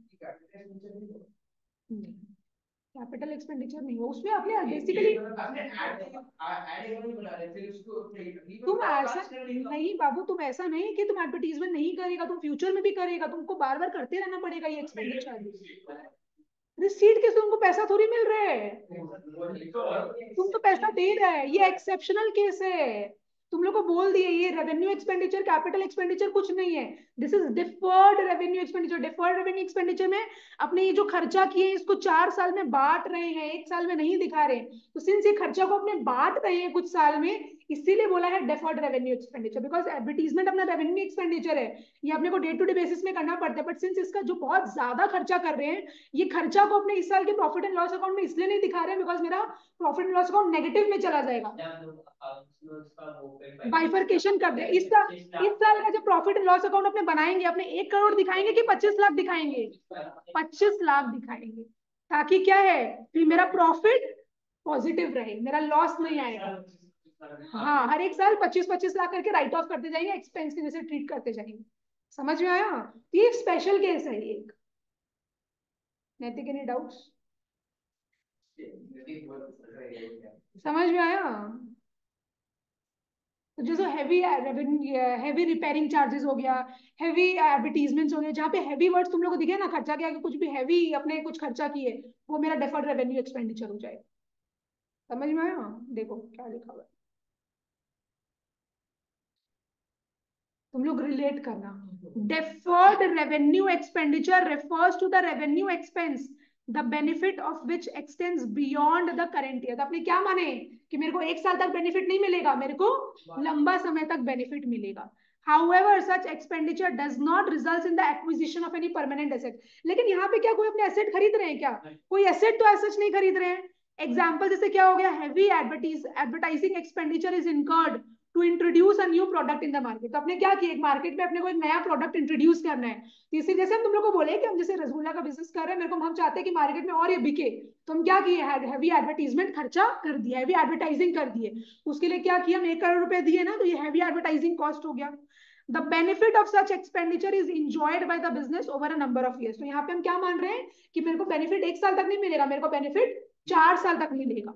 [SPEAKER 1] कैपिटल एक्सपेंडिचर नहीं हो उसमें, आपने बेसिकली तुम ऐसा नहीं बाबू, तुम ऐसा नहीं कि तुम एडवर्टीजमेंट नहीं करेगा, तुम फ्यूचर में भी करेगा, तुमको बार बार करते रहना पड़ेगा ये एक्सपेंडिचर। रिसीट के तुमको पैसा थोड़ी मिल रहा है, तुम तो पैसा दे रहा है, ये एक्सेप्शनल केस है, तुम लोग को बोल दिए ये रेवेन्यू एक्सपेंडिचर कैपिटल एक्सपेंडिचर कुछ नहीं है, this is deferred revenue expenditure. Deferred revenue expenditure में अपने ये जो खर्चा किए इसको 4 साल में बांट रहे हैं, एक साल में नहीं दिखा रहे, तो सिंस ये खर्चा को अपने बांट रहे हैं कुछ साल में, इसीलिए बोला है deferred revenue expenditure, because advertisement अपना रेवेन्यू एक्सपेंडिचर है, ये अपने को डे टू डे बेसिस में करना पड़ता है, बट सिंस इसका जो बहुत ज्यादा खर्चा कर रहे हैं, ये खर्चा को अपने इस साल के प्रॉफिट एंड लॉस अकाउंट में इसलिए नहीं दिखा रहे हैं बिकॉज मेरा profit and loss account negative में चला जाएगा। बाइफर्केशन कर दे, इस साल का जो प्रॉफिट एंड लॉस अकाउंट अपने बनाएंगे, अपने 1 करोड़ दिखाएंगे कि 25 लाख दिखाएंगे, 25 लाख दिखाएंगे, ताकि क्या है कि मेरा प्रॉफिट पॉजिटिव रहे, मेरा लॉस नहीं आएगा। हाँ, हर एक साल 25-25 लाख करके राइट ऑफ करते जाएंगे, एक्सपेंस के जैसे ट्रीट करते जाएंगे। समझ में आया? ये एक स्पेशल केस है, ये एक। नैतिक एनी डाउट्स? समझ में आया? तो जो हैवी हैवी रिपेयरिंग चार्जेस हो गया, हैवी एडवर्टीजमेंट्स हो गए, जहाँ पे हैवी वर्ड्स तुम लोग को दिखे ना, खर्चा किया कि कुछ भी हैवी अपने कुछ खर्चा किए, वो मेरा डेफर्ड रेवेन्यू एक्सपेंडिचर हो जाएगा। समझ में आया? देखो क्या लिखा हुआ है, तुम लोग रिलेट करना। Deferred revenue expenditure refers to the revenue expense the benefit of which extends beyond the current year. अपने क्या माने कि मेरे को 1 साल तक बेनिफिट नहीं मिलेगा, मेरे को लंबा समय तक बेनिफिट मिलेगा। However, such expenditure does not result in the acquisition of any permanent asset. लेकिन यहाँ पे क्या कोई अपने एसेट खरीद रहे हैं क्या? कोई एसेट तो ऐसा नहीं खरीद रहे हैं। एग्जाम्पल जैसे क्या हो गया, heavy advertising expenditure is incurred to introduce a new product in the market. तो अपने क्या किया, एक मार्केट में अपने को एक नया प्रोडक्ट इंट्रोड्यूस करना है, तो इसी जैसे हम तुम लोग को बोले कि हम जैसे रसगुल्ला का बिजनेस कर रहे हैं, मेरे को हम चाहते हैं कि मार्केट में और ये बिके, तो हम क्या किए, हैवी एडवर्टीजमेंट खर्चा कर दिया, हैवी एडवर्टाइजिंग कर दिए, उसके लिए क्या किया, हम 1 करोड़ रुपए दिए ना, तो ये हैवी एडवर्टाइजिंग कॉस्ट हो गया। The benefit of such expenditure is enjoyed by the business over a number of years. तो यहाँ पे हम क्या मान रहे हैं कि मेरे को बेनिफिट 1 साल तक नहीं मिलेगा, मेरे को बेनिफिट 4 साल तक मिलेगा।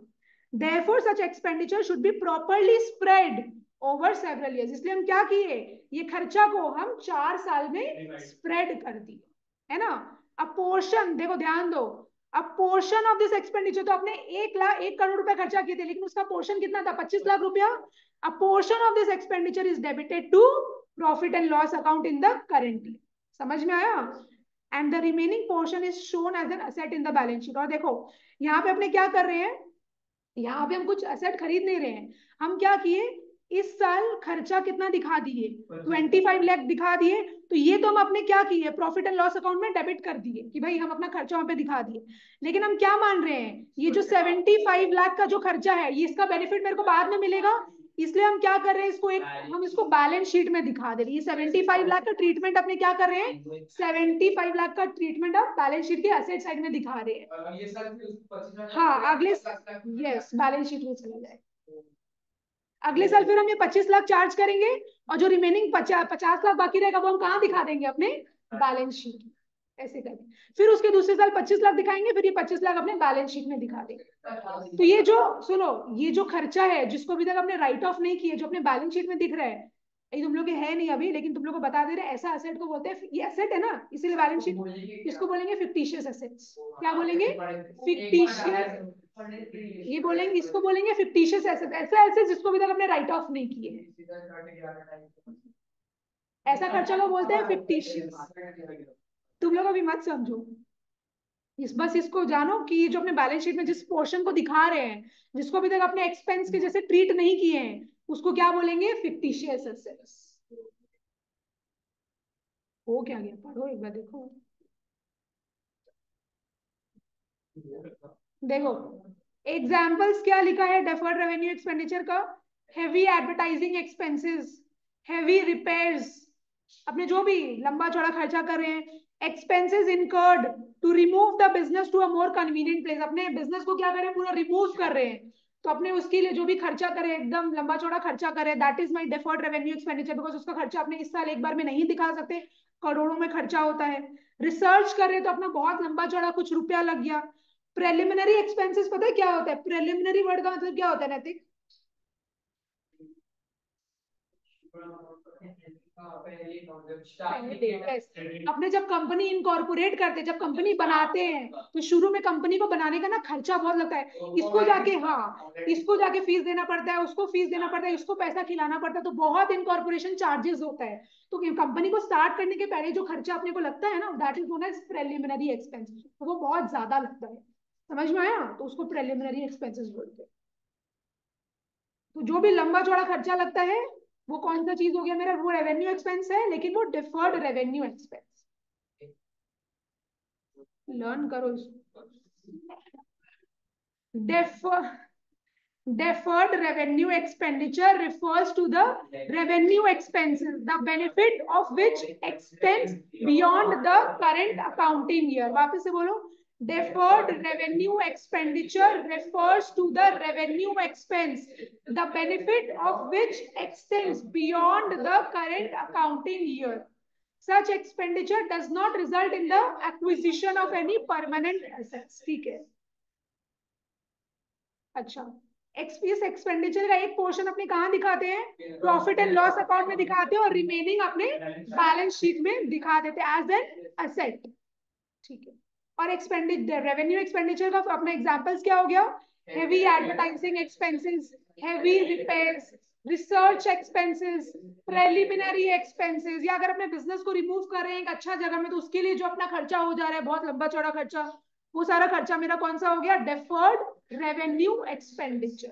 [SPEAKER 1] Therefore, such expenditure should be properly spread over several years. इसलिए हम क्या किए, ये खर्चा को हम 4 साल में स्प्रेड कर दिए, है ना। अब पोर्शन देखो, ध्यान दो, अब पोर्शन ऑफ दिस एक्सपेंडिचर, तो अपने 1 करोड़ रुपए खर्चा किए थे, लेकिन उसका पोर्शन कितना था, 25 लाख रुपया। अब portion of this expenditure is debited to profit and loss account in the current year. समझ में आया? And the remaining portion is shown as an asset in the balance sheet. और देखो यहाँ पे अपने क्या कर रहे हैं, यहाँ पे हम कुछ असेट खरीद नहीं रहे हैं, हम क्या किए, इस साल खर्चा कितना दिखा दिए, 25 लाख दिखा दिए, तो ये तो हम अपने क्या किए, प्रॉफिट एंड लॉस अकाउंट में डेबिट कर दिए कि भाई हम अपना खर्चा वहां पे दिखा दिए। लेकिन हम क्या मान रहे हैं, ये जो 75 लाख का जो खर्चा है, ये इसका बेनिफिट मेरे को बाद में मिलेगा, इसलिए हम क्या कर रहे हैं, इसको एक हम इसको बैलेंस शीट में दिखा दे रहे हैं। ये 75 लाख का ट्रीटमेंट अपने क्या कर रहे हैं, 75 लाख का ट्रीटमेंट आप बैलेंस शीट के असेट साइड में दिखा रहे हैं। हाँ, अगले यस बैलेंस शीट में चला जाए, अगले साल फिर हम ये 25 लाख चार्ज करेंगे, और जो रिमेनिंग 50 लाख बाकी रहेगा वो हम कहाँ दिखा देंगे, अपने बैलेंस शीट में। ऐसे करेंगे, फिर उसके दूसरे साल 25 लाख दिखाएंगे, फिर ये 25 लाख अपने बैलेंस शीट में दिखा देंगे। तो ये जो सुनो, ये जो खर्चा है जिसको अभी तक अपने राइट ऑफ नहीं किए, जो अपने बैलेंस शीट में दिख रहा है, ये तुम लोग के है नहीं अभी, लेकिन तुम लोग को बता दे रहे हैं, ऐसा एसेट को बोलते हैं, ये एसेट है ना, इसीलिए बैलेंस शीट, इसको बोलेंगे फिक्टिशियस एसेट्स। क्या बोलेंगे, फिक्टिशियस, ये बोलेंगे, इसको बोलेंगे फिक्टिशियस एसेट, ऐसा एसेट जिसको अभी तक अपने राइट ऑफ नहीं किए, ऐसा खर्चा को बोलते हैं फिक्टिशियस। तुम लोग अभी मत समझो, बस इसको जानो कि जो अपने बैलेंस शीट में जिस पोर्शन को दिखा रहे हैं, जिसको अभी तक अपने एक्सपेंस के जैसे ट्रीट नहीं किए हैं, उसको क्या बोलेंगे? Fictitious assets. हो क्या गया? पढ़ो एक बार, देखो देखो एग्जाम्पल्स क्या लिखा है डेफर्ड रेवेन्यू एक्सपेंडिचर का? Heavy advertising expenses, heavy repairs, अपने जो भी लंबा चौड़ा खर्चा कर रहे हैं, expenses incurred to remove the business to a more convenient place, अपने बिजनेस को क्या करें? पूरा रिमूव कर रहे हैं, तो अपने उसके लिए जो भी खर्चा करे, एकदम लंबा चौड़ा खर्चा करे, that is my deferred revenue expenditure, because उसका खर्चा अपने इस साल एक बार में नहीं दिखा सकते, करोड़ों में खर्चा होता है। रिसर्च कर रहे तो अपना बहुत लंबा चौड़ा कुछ रुपया लग गया। प्रेलिमिनरी एक्सपेंसेस पता है क्या होता है? प्रेलिमिनरी वर्ड का मतलब क्या होता है नैतिक? अपने जब कंपनी इनकॉर्पोरेट करते हैं, जब कंपनी बनाते हैं, तो शुरू में कंपनी को बनाने का ना खर्चा बहुत लगता है, इसको जाके, हाँ, इसको जाके फीस देना पड़ता है, उसको फीस देना पड़ता है, इसको पैसा खिलाना पड़ता है, तो बहुत इनकॉर्पोरेशन चार्जेस होता है। तो कंपनी को स्टार्ट करने के पहले जो खर्चा अपने को लगता है ना, that is known as preliminary expense, तो वो बहुत ज्यादा लगता है। समझ में आया? तो उसको प्रेलिमिनरी एक्सपेंसेस बोलते हैं। तो जो भी लंबा चौड़ा खर्चा लगता है, वो कौन सा चीज हो गया मेरा? वो रेवेन्यू एक्सपेंस है, लेकिन वो डिफर्ड रेवेन्यू एक्सपेंस। लर्न करो इसको। Defer Deferred revenue expenditure refers to the revenue expenses, the benefit of which extends beyond the current accounting year. वापस से बोलो। Deferred revenue expenditure refers to the revenue expense, the benefit of which extends beyond the current accounting year. Such expenditure does not result in the acquisition of any permanent assets. ठीक है? अच्छा, इस expenditure का एक portion अपने कहाँ दिखाते हैं? प्रॉफिट एंड लॉस अकाउंट में दिखाते हैं, और रिमेनिंग अपने बैलेंस शीट में दिखा देते हैं एज एन असेट। ठीक है? और एक्सपेंडिचर, रेवेन्यू एक्सपेंडिचर का अपना एग्जांपल्स क्या हो गया? Heavy advertising expenses, heavy repairs, research expenses, preliminary expenses, या अगर अपने बिजनेस को रिमूव कर रहे हैं एक अच्छा जगह में, तो उसके लिए जो अपना खर्चा हो जा रहा है, बहुत लंबा चौड़ा खर्चा, वो सारा खर्चा मेरा कौन सा हो गया? Deferred revenue expenditure.